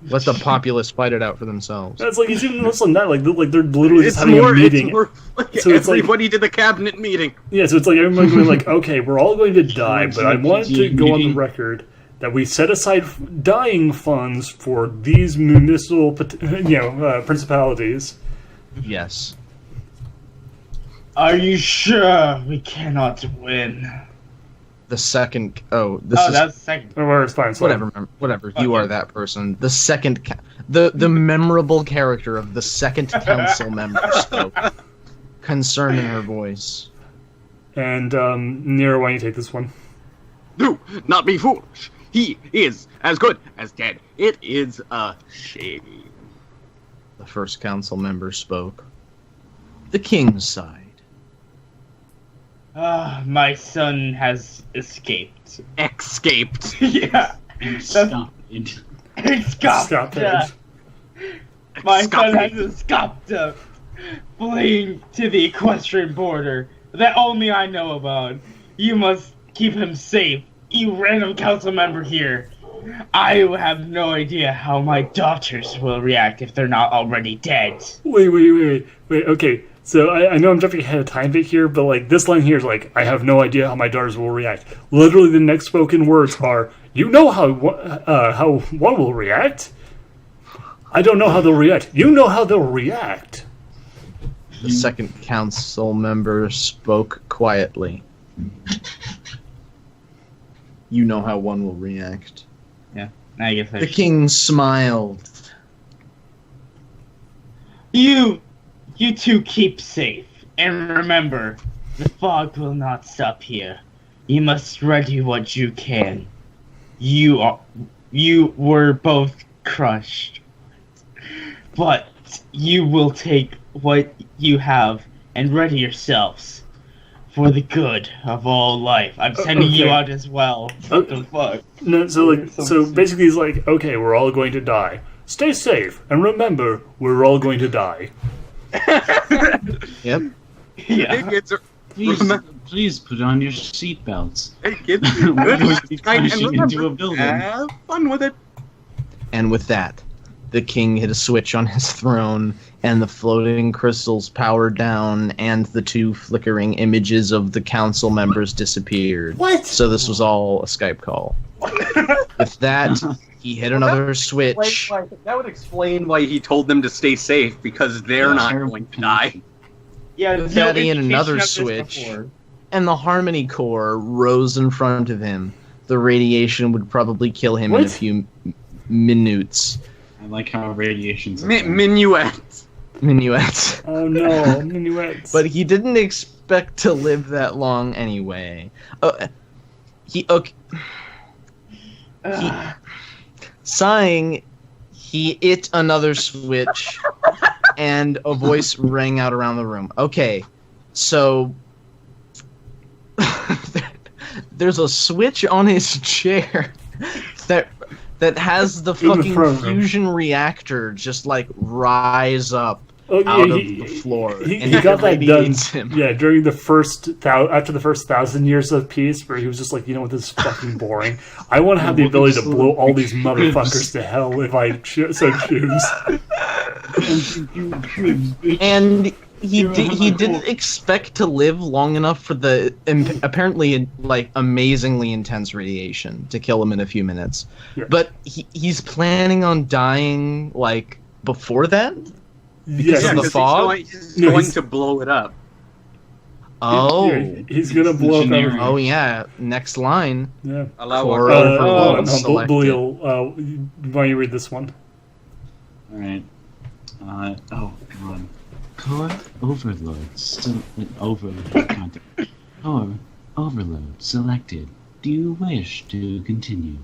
Let the populace fight it out for themselves. That's like he's even less than that. Like they're literally just It's having more, a meeting. it's more like So it's like- everybody to the cabinet meeting. Yeah, so it's like everyone going like, okay, we're all going to die, but I want to go on the record that we set aside dying funds for these municipal, principalities. Yes. Are you sure we cannot win? The second. Oh, this Oh, is that's the second. Or it's fine. So whatever. You Okay. are that person. The second, the memorable character of the second council member spoke, concern in her voice. And Nero, why don't you take this one? Do not be foolish. He is as good as dead. It is a shame. The first council member spoke. The king's side. My son has escaped. Escaped. Yeah. Stop it. Escaped. Stop it. My son has Escaped. escaped, fleeing to the equestrian border that only I know about. You must keep him safe, you random council member here. I have no idea how my daughters will react if they're not already dead. Wait. Okay, so I know I'm jumping ahead of time a bit here, but this line here is I have no idea how my daughters will react. Literally, the next spoken words are, "You know how one will react." I don't know how they'll react. You know how they'll react. The second council member spoke quietly. You know how one will react. I guess The king smiled. You two keep safe, and remember, the fog will not stop here. You must ready what you can. You were both crushed, but you will take what you have and ready yourselves for the good of all life. I'm sending you Okay. out as well. What the fuck? No, so basically he's okay, we're all going to die. Stay safe, and remember, we're all going to die. Yep. Yeah. Please put on your seatbelts. Hey kids, We're good going to be night, and crashing into a building. have fun with it. And with that, the king hit a switch on his throne, and the floating crystals powered down, and the two flickering images of the council members disappeared. What? So this was all a Skype call. With that, he hit another switch. That would explain why he told them to stay safe, because they're not going to die. Yeah, With no that and indication another of this switch. before. And the Harmony Core rose in front of him. The radiation would probably kill him in a What? few minutes. I like how radiation's Minuet. Minuets. Oh no, minuets. But he didn't expect to live that long anyway? Okay. Sighing, he hit another switch, and a voice rang out around the room. Okay, so there's a switch on his chair that has the fucking fusion reactor just like rise up out of the floor. He got that done. Yeah, during the after the first 1,000 years of peace, where he was just like, you know what, this is fucking boring. I want to have the ability to blow all these motherfuckers to hell if I so choose. And he didn't expect to live long enough for the apparently like amazingly intense radiation to kill him in a few minutes. Yeah. But he's planning on dying like before then. Because of the fog? He's going to blow it up. Oh. He's going to blow up everything. Oh, yeah. Next line. Yeah. Bulil, why don't you read this one? Alright. Oh, God. Core overload. Core overload selected. Do you wish to continue?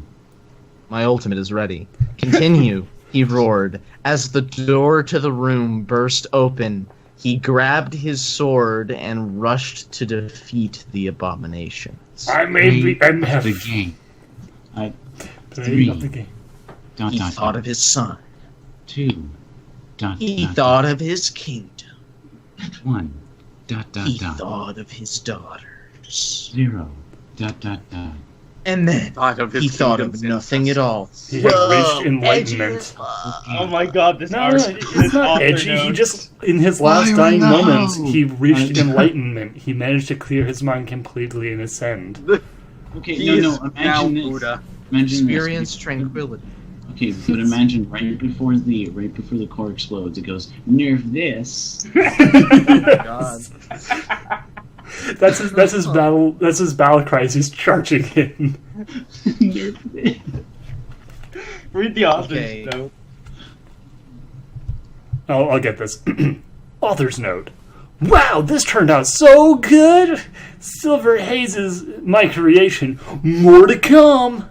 My ultimate is ready. Continue. He roared. As the door to the room burst open, he grabbed his sword and rushed to defeat the abominations. I may be MF. The game. He thought of his son. 2. He thought of his kingdom. 1. He thought of his daughters. 0. And then he thought of nothing at all. He had reached enlightenment. Oh my God, this it's not edgy. He just, in his last dying moments, he reached enlightenment. He managed to clear his mind completely and ascend. Okay, imagine this. Buddha. Experience tranquility. Okay, but imagine right before the core explodes, it goes, nerf this. God. That's his battle cry as he's charging in. Read the author's note. I'll get this. Author's note. Wow, this turned out so good! Silver Haze is my creation. More to come!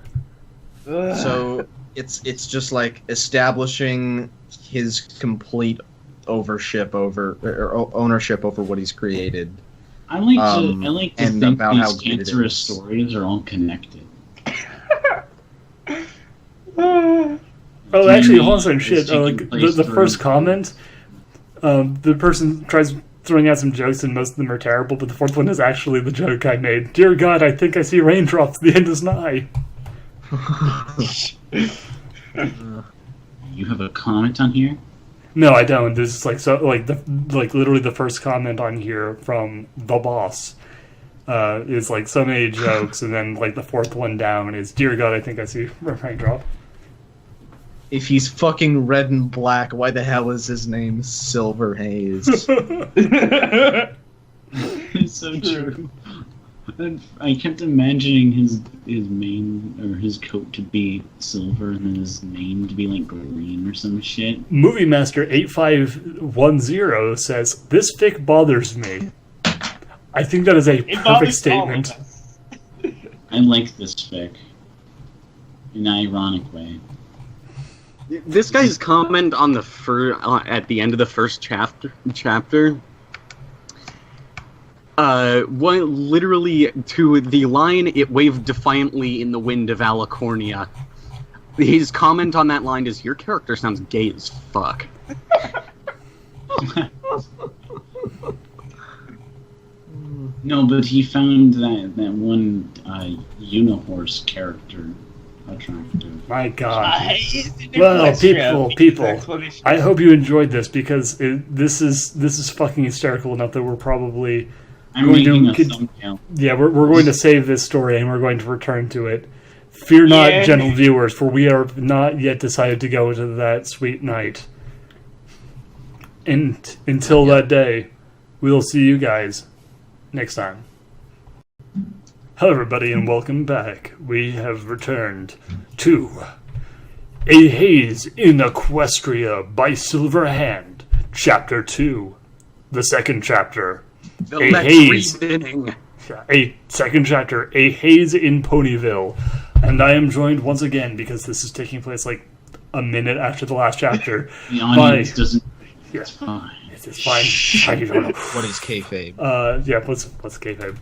So it's just like establishing his complete ownership over what he's created. I like to think about these how cancerous stories are all connected. Oh, actually, hold on a second. Shit. The first comment, the person tries throwing out some jokes, and most of them are terrible, but the fourth one is actually the joke I made. Dear God, I think I see raindrops. The end is nigh. You have a comment on here? No, I don't. This is literally the first comment on here from the boss is like so many jokes, and then like the fourth one down is, "Dear God, I think I see a raindrop." If he's fucking red and black, why the hell is his name Silver Haze? It's so true. I kept imagining his mane or his coat to be silver and then his mane to be like green or some shit. Movie Master 8510 says, "This fic bothers me." I think that is a perfect statement. I like this fic in an ironic way. This guy's comment on the at the end of the first chapter literally to the line, "It waved defiantly in the wind of Alicornia." His comment on that line is, "Your character sounds gay as fuck." No, but he found that one Unihorse character attractive. My God. Well, people, I hope you enjoyed this, because this is fucking hysterical enough that we're probably making a thumbnail. Yeah, we're going to save this story and we're going to return to it. Fear not, gentle viewers, for we are not yet decided to go into that sweet night. And until that day, we'll see you guys next time. Hello everybody and welcome back. We have returned to A Haze in Equestria by Silver Hand, Chapter 2, the second chapter. The A Let's Haze. Read inning. A second chapter, A Haze in Ponyville. And I am joined once again, because this is taking place like a minute after the last chapter. The audience doesn't. Yeah. It's fine. It's fine. You don't know. What is kayfabe? Yeah, let's kayfabe.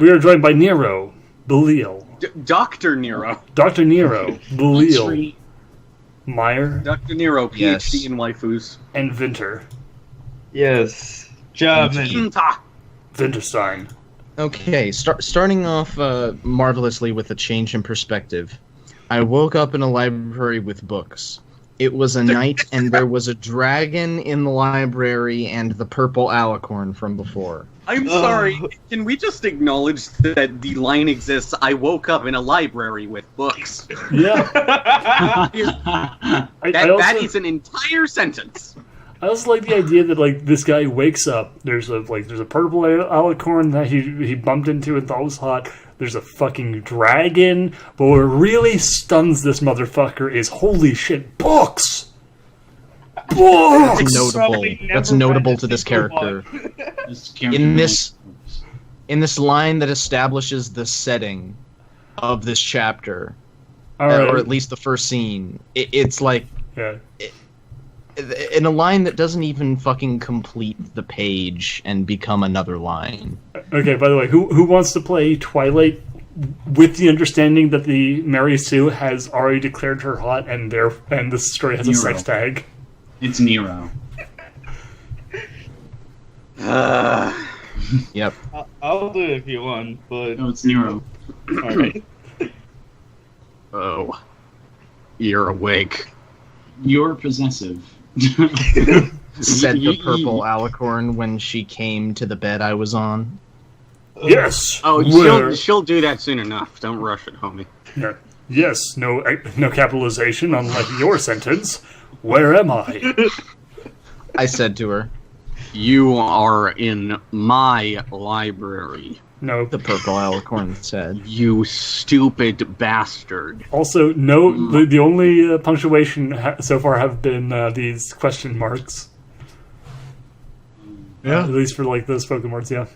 We are joined by Nero, Belial, Dr. Nero. Dr. Nero, Belial, Three. Mire, Dr. Nero, PhD Yes. in waifus. and Vinter. Yes. German. Kinta. Vinterstein. Okay, starting off marvelously with a change in perspective. I woke up in a library with books. It was a night, and there was a dragon in the library and the purple alicorn from before. I'm sorry, can we just acknowledge that the line exists, I woke up in a library with books? Yeah. That is an entire sentence. I also like the idea that like this guy wakes up. There's a purple alicorn that he bumped into and thought was hot. There's a fucking dragon. But what really stuns this motherfucker is holy shit, books. Books. That's notable. Probably never That's notable read a to this single character. This character In makes- this line that establishes the setting of this chapter, All right. or at least the first scene, it's like Yeah. in a line that doesn't even fucking complete the page and become another line. Okay. By the way, who wants to play Twilight with the understanding that the Mary Sue has already declared her hot and this story has a Nero. sex tag? It's Nero. Yep. I'll do it if you want, but No, it's Nero. alright. Oh. You're awake. You're possessive. Said the purple alicorn when she came to the bed I was on. Yes. Oh, Where- she'll do that soon enough. Don't rush it, homie. Yeah. Yes. No capitalization, unlike your sentence. Where am I? I said to her, You are in my library. No. the purple alicorn said. You stupid bastard. Also, no. The only punctuation so far have been these question marks. Yeah. At least for like the spoken words. Yeah.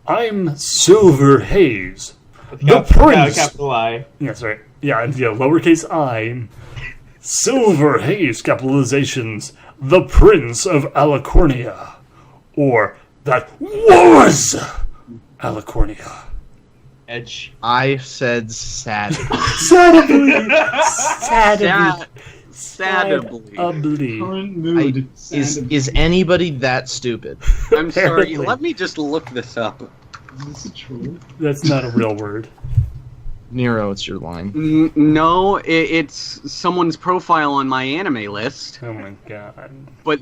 I'm Silver Haze, the prince. Capital I. Yeah, sorry. Yeah, and yeah, lowercase I. Silver Haze capitalizations, the Prince of Alicornia. Or, that was Alicornia. Edge. I said sad. Sadably. Sadably. Sadably. Sadably. Current mood. Is anybody that stupid? I'm sorry, Apparently. let me just look this up. Is this a troll? That's not a real word. Nero, it's your line. No, it's someone's profile on my anime list, Oh my god. but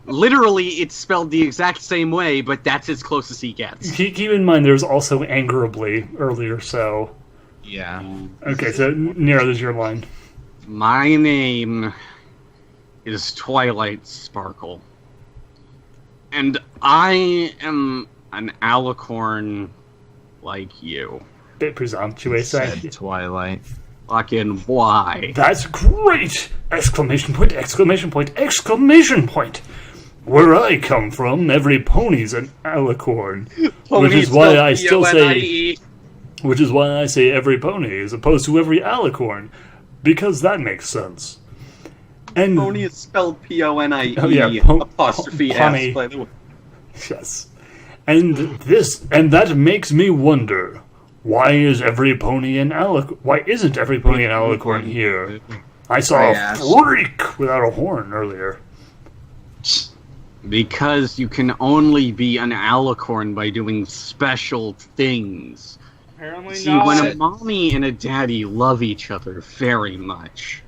literally it's spelled the exact same way, but that's as close as he gets. Keep in mind there's also angerably earlier, so... Yeah. Okay, so Nero, this is your line. My name is Twilight Sparkle, and I am an alicorn like you. Bit presumptuous, I... Said Twilight. Fucking why? That's great! Exclamation point, exclamation point, exclamation point! Where I come from, every pony's an alicorn. Which is why I still say... Which is why I say every pony as opposed to every alicorn. Because that makes sense. And... Pony is spelled P-O-N-I-E, Oh, yeah, apostrophe pony. S, by the way. Yes. And that makes me wonder... Why isn't every pony an alicorn here? I saw a freak without a horn earlier. Because you can only be an alicorn by doing special things. Apparently See, not. when a mommy and a daddy love each other very much,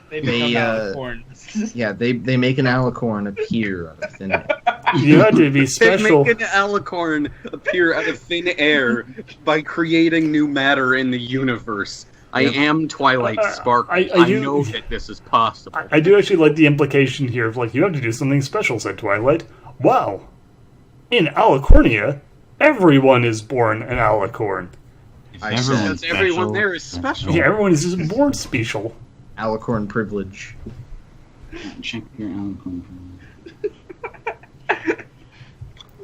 They They, become alicorns. Yeah, they make an alicorn appear out of thin air. You had to be they special. make an alicorn appear out of thin air by creating new matter in the universe. I am Twilight Sparkle. I I do- know that this is possible. I do actually like the implication here of, like, you have to do something special, said Twilight. Wow. In Alicornia, everyone is born an alicorn. I Everyone's Because everyone special. there is special. Yeah, everyone is just born special. Alicorn privilege. Check your alicorn.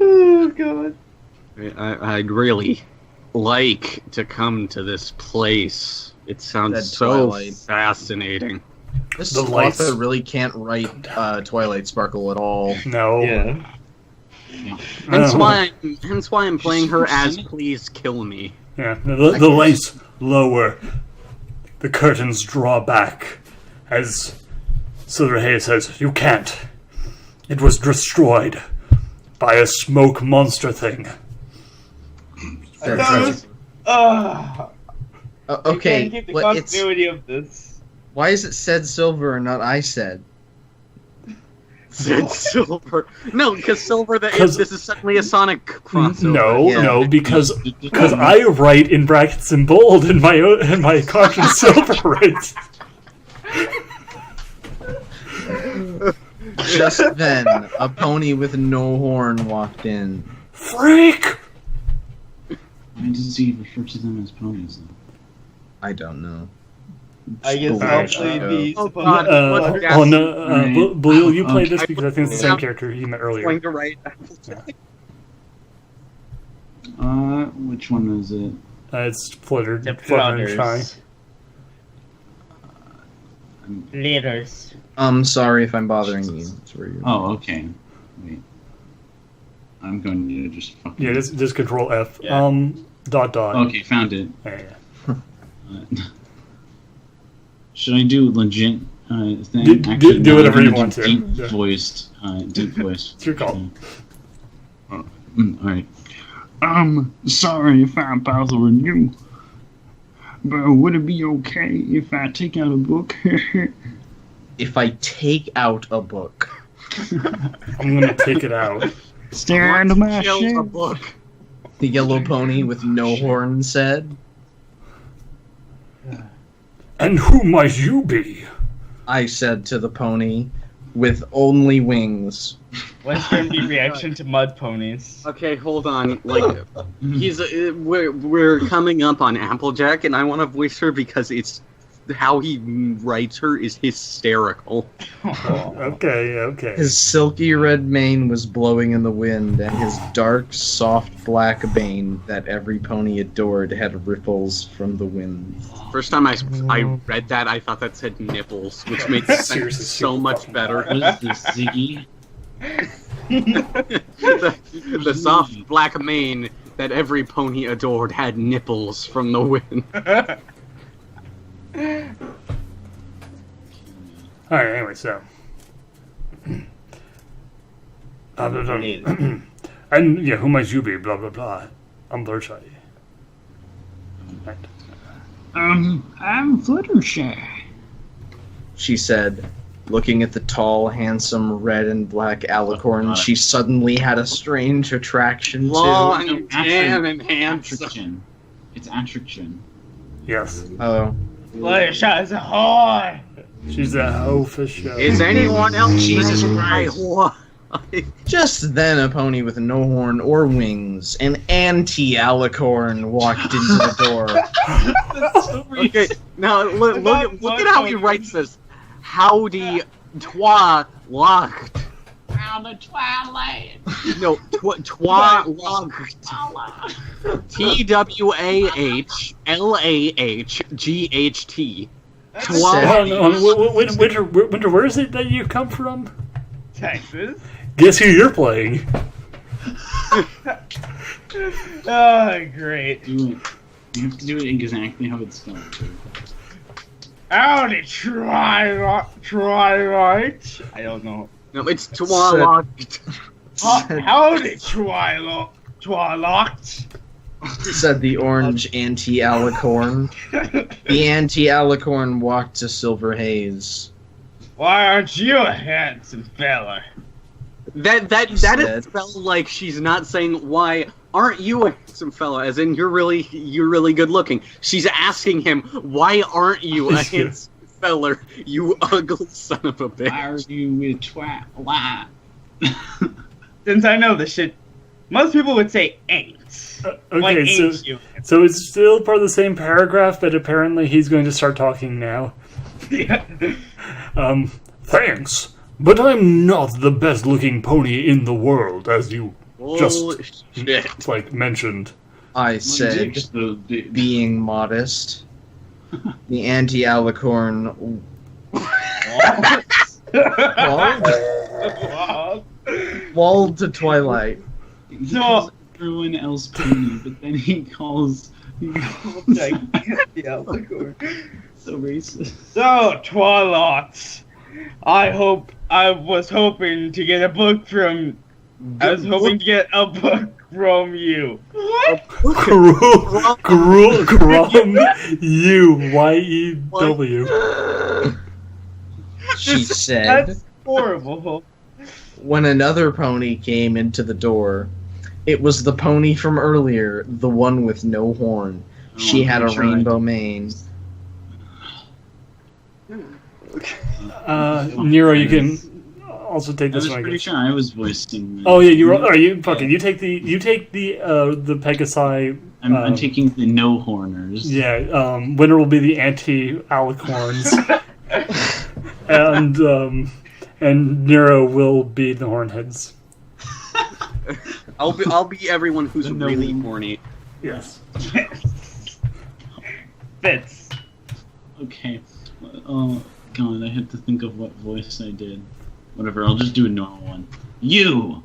Oh god. I'd really like to come to this place. It sounds That so Twilight. fascinating. This The lights. author really can't write Twilight Sparkle at all. No. Yeah. Hence Oh. why I'm playing her as Just- Please Kill Me. Yeah, the lights lower. The curtains draw back. As Silver Haze says, you can't. It was destroyed by a smoke monster thing. Okay, You can't keep the but it's, continuity of this. why is it said Silver and not I said? Said Silver. No, because Silver. Because- This is suddenly a Sonic crossover. No, Yeah. no, because I write in brackets in bold and my Cartoon Silver writes. Just then, a pony with no horn walked in. Freak! Why does he refer to them as ponies, though? I don't know. I guess Alright, hopefully the Oh, God. supposed Oh no, Blue, you play Okay. this because I think it's the same character you met Going earlier. to write. Which one is it? It's Flutter, the Flutter and Shy. flutters. Leaders. Sorry if I'm bothering you. It's where you. Oh, okay. Wait. I'm going to just fucking... Yeah, just Control F. Yeah. Dot. Okay, found it. Yeah. Should I do legit thing? Do whatever I'm you gonna want to. Deep Yeah. voiced. Deep voiced. It's your call. Alright. Sorry if I'm bothering you. But would it be okay if I take out a book? If I take out a book, I'm gonna take it out. Stare into my Kill a shit. book. the yellow pony with no horn said, And who might you be? I said to the pony with only wings. What's going to be reaction to mud ponies? Okay, hold on. Like, we're coming up on Applejack, and I want to voice her because it's how he writes her is hysterical. Okay. His silky red mane was blowing in the wind, and his dark, soft black bane that every pony adored had ripples from the wind. First time I read that, I thought that said nipples, which made Seriously, sense so much better. What is this, Ziggy? the soft black mane that every pony adored had nipples from the wind. Alright, anyway, so. And yeah, who might you be? Blah blah blah. I'm Blurchai. Right. I'm Fluttershy. She said, looking at the tall, handsome red and black alicorn she suddenly had a strange attraction to. Long, tan, and handsome. Atriction. It's Atriction. Yes. Oh. Fluttershy is a whore! She's a hoe for sure. Is anyone else Jesus saying Christ. why? Just then, a pony with no horn or wings, an anti-alicorn, walked into the door. Okay, now look at how he writes this. Howdy, twa locked. Round the twilight. No, twa locked. TWAHLAHGHT. Winter, where is it that you come from? Texas? Guess who you're playing? Oh, great. Do it. You have to do it exactly how it's spelled. Howdy, Twilight. I don't know. No, it's twa locked. Howdy, Twilight. Said the orange anti-alicorn. The anti-alicorn walked to Silver Haze. Why aren't you a handsome fella? That said- is spelled like she's not saying why aren't you a handsome fella, as in you're really good looking. She's asking him why aren't you a handsome fella, you ugly son of a bitch. Why are you with twilight? Since I know this shit, most people would say ain't. Like, Okay, ain't you? so it's still part of the same paragraph, but apparently he's going to start talking now. Yeah. Thanks, but I'm not the best-looking pony in the world, as you just mentioned. I said, being modest. The anti-alicorn walled to Twilight. He calls everyone else pony, but then he calls Alicorn. So racist. So, Twilight, I was hoping to get a book from you. What? U-Y-E-W. She said. That's horrible. When another pony came into the door, it was the pony from earlier, the one with no horn. She had a rainbow mane. Nero, you can also take this one. I was pretty sure I was voicing. Oh yeah, you were. You fucking. You take the Pegasi. I'm taking the no horners. Yeah. Winner will be the anti-alicorns, and Nero will be the hornheads. I'll be everyone who's really horny. Yes. Fits. Okay. Oh God, I had to think of what voice I did. Whatever, I'll just do a normal one. You!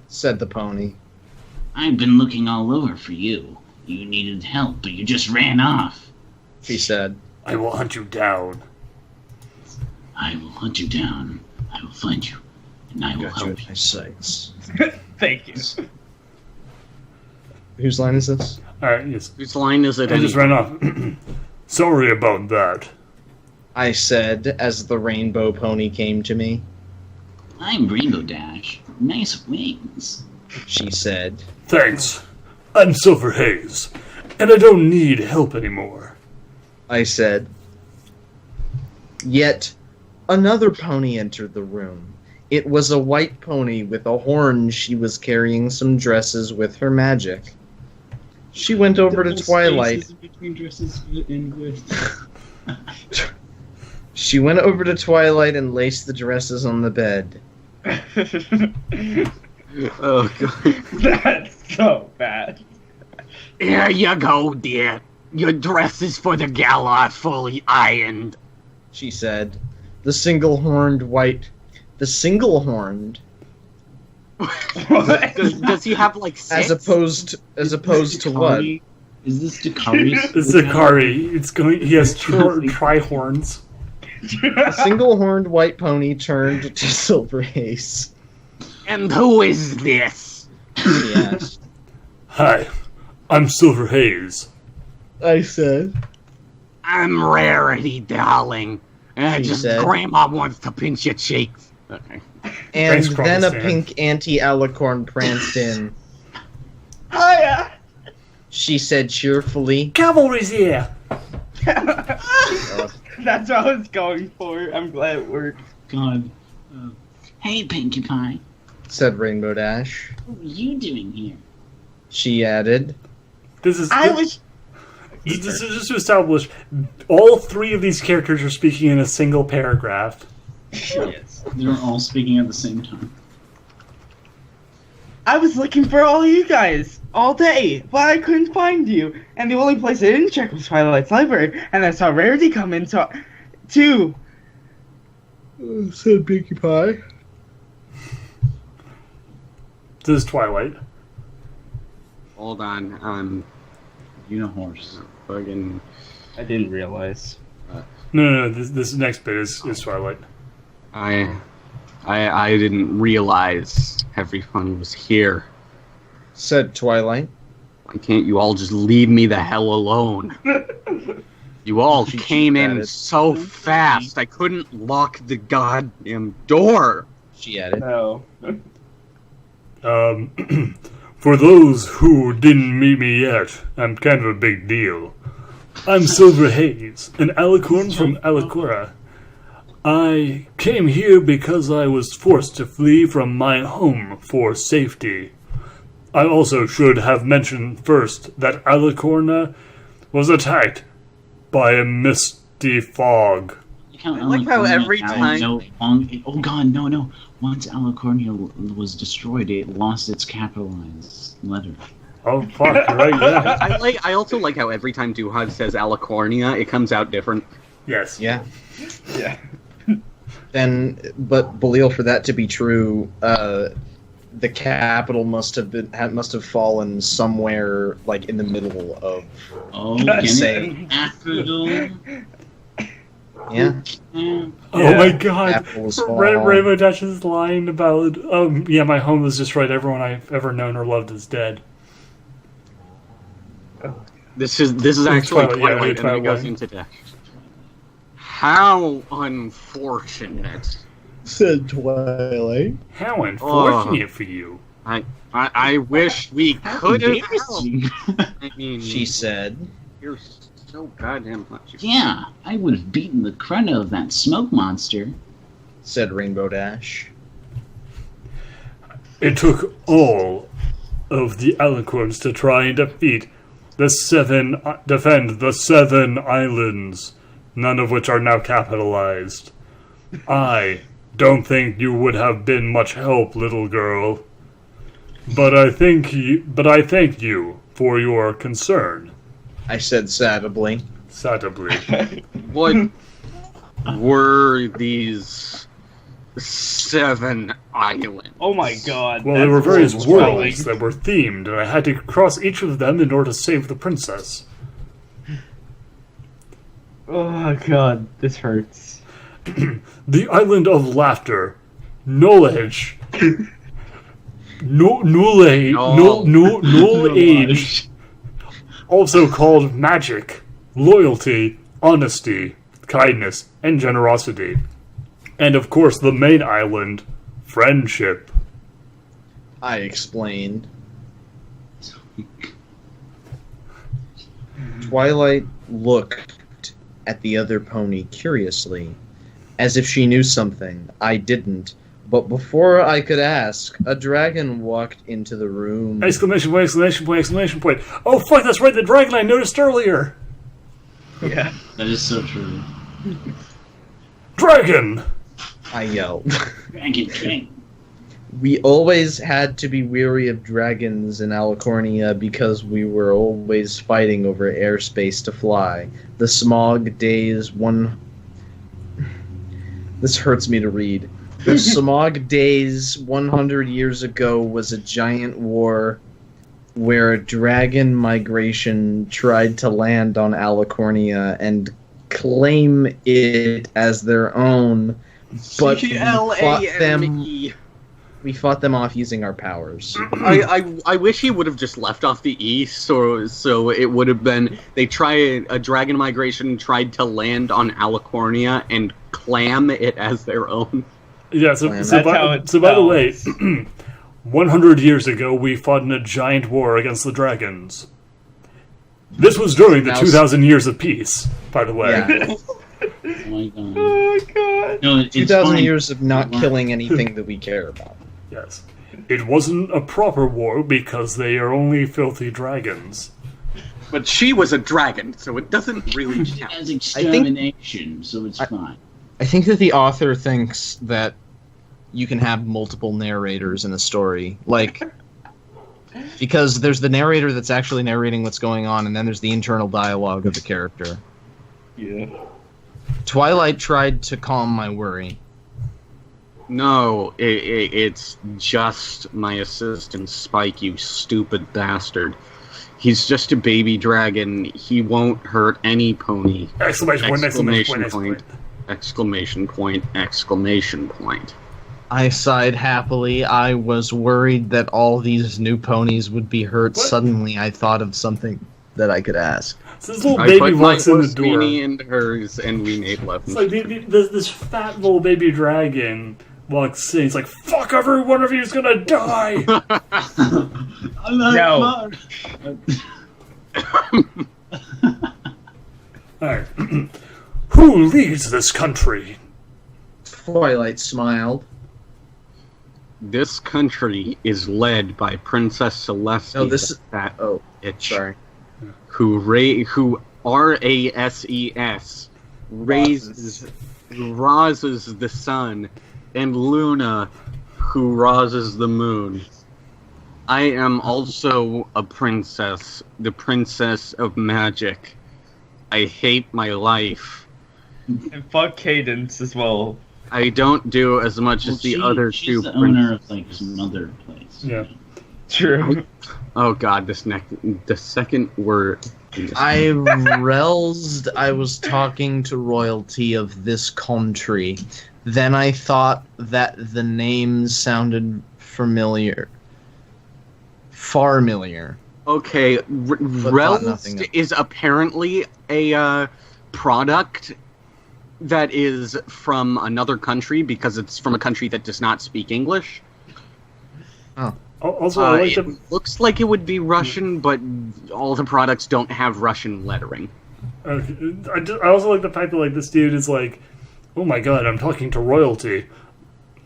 Said the pony. I've been looking all over for you. You needed help, but you just ran off. She said. I will hunt you down. I will hunt you down. I will find you. And I will help you. My sights. Thank you. Whose line is this? Alright, yes. Whose line is it? I just ran off. Sorry about that. I said as the rainbow pony came to me. I'm Rainbow Dash. Nice wings. She said. Thanks. I'm Silver Haze, and I don't need help anymore. I said. Yet another pony entered the room. It was a white pony with a horn. She was carrying some dresses with her magic. She went over to Twilight. Between dresses and with. She went over to Twilight and laced the dresses on the bed. Oh God. That's so bad. Here you go, dear. Your dress is for the gala, fully ironed. She said. The single-horned. Does he have like six? As opposed to what? Is this Dakari? It's Zakari. He has tri-horns. A single-horned white pony turned to Silver Haze. And who is this? She asked. Hi, I'm Silver Haze. I said. I'm Rarity, darling. Grandma wants to pinch your cheeks. Okay. And Thanks, then a Stan. pink anti-alicorn pranced in. Hiya! She said cheerfully. Cavalry's here. That's what I was going for. I'm glad it worked. God. Hey, Pinkie Pie. Said Rainbow Dash. What are you doing here? She added. This is was. this is just to establish all three of these characters are speaking in a single paragraph. Yes. They're all speaking at the same time. I was looking for all you guys all day, but I couldn't find you. And the only place I didn't check was Twilight's library, and I saw Rarity come in too. Said Pinkie Pie. This is Twilight. Hold on. Unihorse. Fucking. I didn't realize. No. This next bit is Twilight. I didn't realize everyone was here. Said Twilight. Why can't you all just leave me the hell alone? You all came in so fast, I couldn't lock the goddamn door. She added. No. For those who didn't meet me yet, I'm kind of a big deal. I'm Silver Haze, an alicorn from Alicora. I came here because I was forced to flee from my home for safety. I also should have mentioned first that Alicorna was attacked by a misty fog. I like how every time- Oh god, no. Once Alicornia was destroyed, it lost its capitalized letter. Oh fuck! You're right. Yeah. I also like how every time Duhad says Alicornia, it comes out different. Yes. Yeah. Yeah. Then, but Belial, for that to be true, the capital must have fallen somewhere like in the middle of. Oh, Say. capital. Yeah. Oh my god! Capital was Rainbow Dash's line about yeah, my home was destroyed. Everyone I've ever known or loved is dead. This is actually Twilight, yeah, Twilight, and then it goes Twilight. into death. How unfortunate. Said Twilight. How unfortunate for you. I wish we could have helped. Embarrassing. I mean, She said. you're so goddamn much. Yeah, I would have beaten the crud out of that smoke monster. Said Rainbow Dash. It took all of the Alicorns to try and defend the 7 islands, none of which are now capitalized. I don't think you would have been much help, little girl. But I thank you for your concern. I said sadly. Sadly. What were these 7 islands? Oh my god. Well, there were various that's worlds that were themed, and I had to cross each of them in order to save the princess. Oh god, this hurts. The island of laughter, knowledge, null age, also called magic, loyalty, honesty, kindness, and generosity. And of course, the main island, friendship. I explained. Twilight looked at the other pony curiously, as if she knew something I didn't. But before I could ask, a dragon walked into the room. Exclamation point, exclamation point, exclamation point. Oh fuck, that's right, the dragon I noticed earlier! Yeah. That is so true. Dragon! I yelled. Dragon King. We always had to be weary of dragons in Alicornia because we were always fighting over airspace to fly. The smog days This hurts me to read. The smog days 100 years ago was a giant war where a dragon migration tried to land on Alicornia and claim it as their own, but we fought them off using our powers. I wish he would have just left off the east, so it would have been a dragon migration tried to land on Alicornia and clam it as their own. Yeah, so by the way, 100 years ago we fought in a giant war against the dragons. This was during the 2,000 years of peace, by the way. Yeah. Oh my god. Oh god. No, it's 2,000 funny. years of not killing anything that we care about. Yes. It wasn't a proper war because they are only filthy dragons. But she was a dragon, so it doesn't really It count. has extermination, so it's fine. I think that the author thinks that you can have multiple narrators in a story. Like, because there's the narrator that's actually narrating what's going on, and then there's the internal dialogue of the character. Yeah. Twilight tried to calm my worry. No, it's just my assistant Spike, you stupid bastard. He's just a baby dragon. He won't hurt any pony. Exclamation point, exclamation point, exclamation point. Exclamation point, exclamation point. I sighed happily. I was worried that all these new ponies would be hurt. What? Suddenly, I thought of something that I could ask. So this little I baby put my walks in the horse door. Beanie into hers, and we made love. It's like this fat little baby dragon walks in. He's like, "Fuck, every one of you is gonna die." No. Alright. Who leads this country? Twilight smiled. This country is led by Princess Celestia. No, this is... that Oh, bitch. sorry. Who RASES raises rises the sun, and Luna, who rises the moon. I am also a princess, the princess of magic. I hate my life. And fuck Cadence as well. I don't do as much as the other she's two. the owner of like some other place. Yeah. True. Oh god, the second word. I was talking to royalty of this country. Then I thought that the name sounded familiar. Farmiliar. Okay, thought nothing Relst of- is apparently a product that is from another country because it's from a country that does not speak English. Also, I like It the looks like it would be Russian, but all the products don't have Russian lettering. I also like the fact that like this dude is like, oh my god, I'm talking to royalty.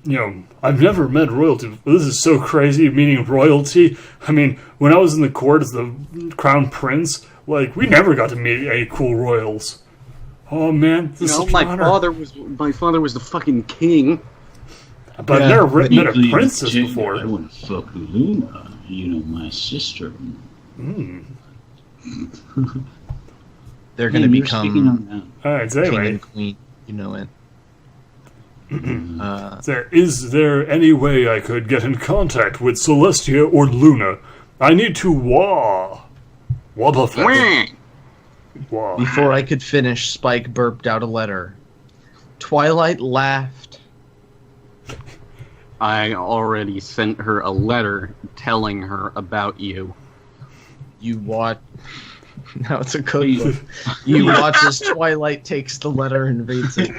You know, I've never met royalty. This is so crazy, meeting royalty. I mean, when I was in the court as the crown prince, like, we never got to meet any cool royals. Oh man, this is such my an honor. father was the fucking king. But I've never met a Please, princess Jane, before. I would fuck Luna, my sister. They're going to Hey, we're speaking become on Alright, so king anyway, and queen. You know it. is there any way I could get in contact with Celestia or Luna? I need to Wobbuffet. Wah. Before I could finish, Spike burped out a letter. Twilight laughed. I already sent her a letter telling her about you. You watch. Now it's a code book. You watch as Twilight takes the letter and reads it.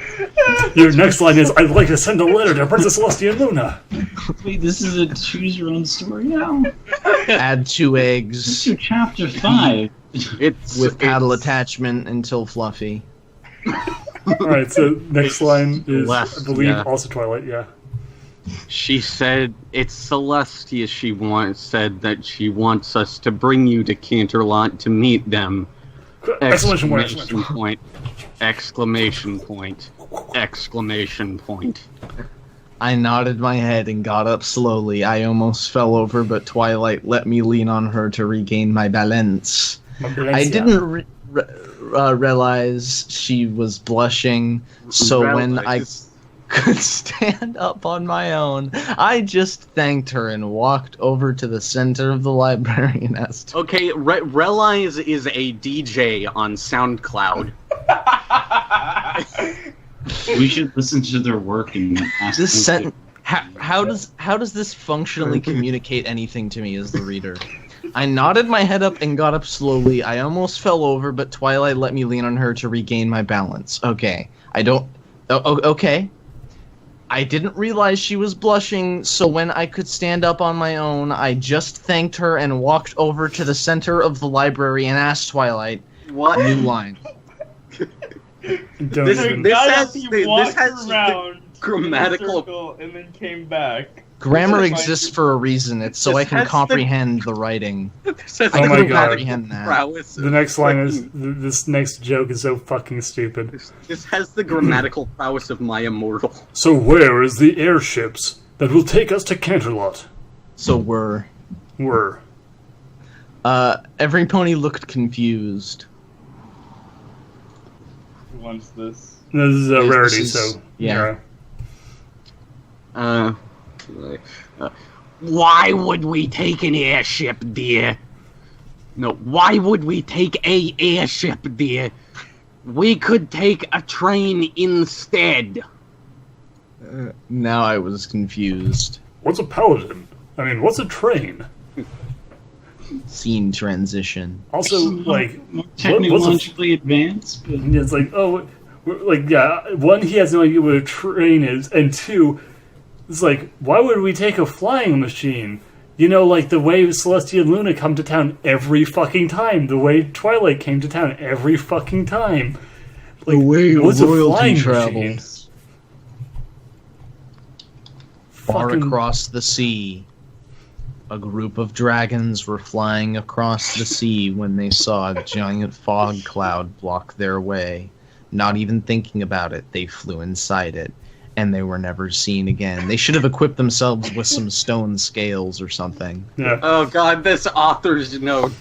Your next line is, I'd like to send a letter to Princess Celestia and Luna. that. Wait, this is a choose your own story now? Add 2 This eggs is your chapter 5. with paddle attachment until fluffy. Alright, so next line is, Less, I believe, yeah. also Twilight, yeah. She said it's Celestia. Said that she wants us to bring you to Canterlot to meet them. Exclamation point, Exclamation point! Exclamation point! Exclamation point! I nodded my head and got up slowly. I almost fell over, but Twilight let me lean on her to regain my balance. I didn't realize she was blushing, so when I could stand up on my own, I just thanked her and walked over to the center of the library and asked. Okay, Relize is a DJ on SoundCloud. We should listen to their work and ask This them how does this functionally communicate anything to me as the reader? I nodded my head up and got up slowly. I almost fell over, but Twilight let me lean on her to regain my balance. Okay. Okay. I didn't realize she was blushing, so when I could stand up on my own, I just thanked her and walked over to the center of the library and asked Twilight. What? New line. Don't This- even- this Guys, has- he this walked has the around grammatical- in a circle and then came back. Grammar This is exists for a reason. It's so This I can has the- comprehend the writing. This has Oh my the God. Comprehend that. prowess The of next line is, fucking- this next joke is so fucking stupid. This has the grammatical prowess of my immortal. So where is the airships that will take us to Canterlot? So we're... every pony looked confused. Who wants this? This is a This rarity, is- so... yeah. Why would we take an airship, dear? No, why would we take a airship, dear? We could take a train instead. Now I was confused. What's a paladin? I mean, what's a train? Scene transition. Also, like... more what's technologically advanced, but It's like, oh, like, yeah, one, he has no idea what a train is, and two, it's like, why would we take a flying machine? You know, like the way Celestia and Luna come to town every fucking time, the way Twilight came to town every fucking time. Like, The way what's a royalty flying travels. machine? Far Fucking- across the sea, a group of dragons were flying across the sea when they saw a giant fog cloud block their way. Not even thinking about it, they flew inside it, and they were never seen again. They should have equipped themselves with some stone scales or something. Yeah. Oh god, this author's note.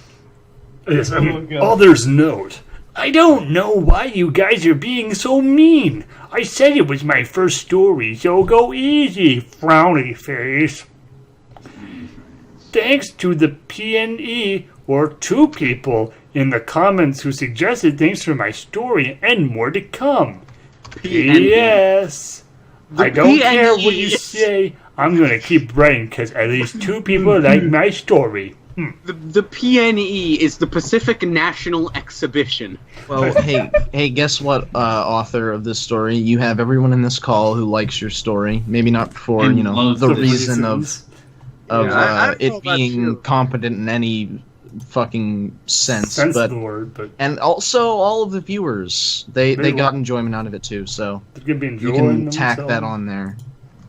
Yes, God. author's note. I don't know why you guys are being so mean. I said it was my first story, so go easy, frowny face. Thanks to the PNE, or 2 people in the comments who suggested things for my story, and more to come. P.S. I don't care what you say. I'm going to keep writing because at least 2 people like my story. The PNE is the Pacific National Exhibition. Well, hey, guess what, author of this story? You have everyone in this call who likes your story. Maybe not for, And you know, loves the the reason reasons. of Yeah, I don't know it about being you. competent in any fucking sense, Sense but of the word, but and also all of the viewers, they They got enjoyment out of it too. So they're going to be you enjoying can tack themselves. that on there.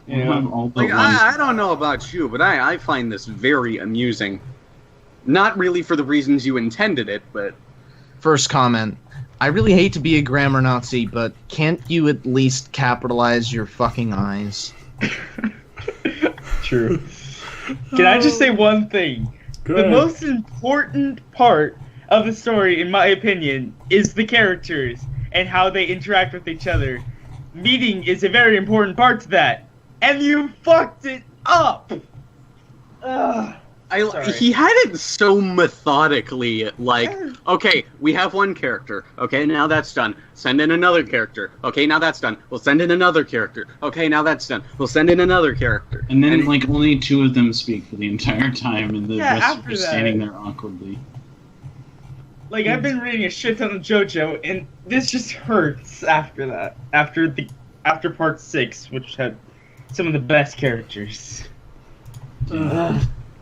We'll have all but Like, one. I don't know about you, but I find this very amusing. Not really for the reasons you intended it, but... First comment. I really hate to be a grammar Nazi, but can't you at least capitalize your fucking eyes? True. Can I just say one thing? Go The ahead. most important part of the story, in my opinion, is the characters and how they interact with each other. Meeting is a very important part to that, and you fucked it up. Ugh. Sorry. He had it so methodically, like, okay, we have one character. Okay, now that's done. Send in another character. Okay, now that's done. We'll send in another character. Okay, now that's done. We'll send in another character. And then, like, only 2 of them speak for the entire time, and the Yeah, rest are after just that. standing there awkwardly. Like, I've been reading a shit ton of JoJo, and this just hurts after that. After part 6, which had some of the best characters.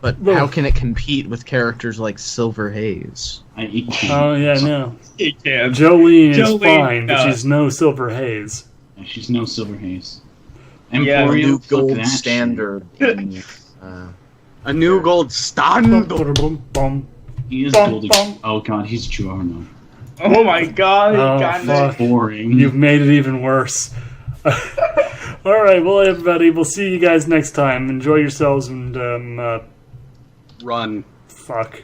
But Well- how can it compete with characters like Silver Haze? I eat you. Oh, yeah, no. It can. Jolene is Jolene, fine, but she's no. no Silver Haze. She's no Silver Haze. Yeah, Emporio, New fuck gold that standard. in, A new gold standard. Bum. shit. He is Bum, gold. bum. Oh god, he's true Arno. Oh my god, Oh, God, fuck. Boring. You've made it even worse. Alright, well, everybody, we'll see you guys next time. Enjoy yourselves and, Run. fuck.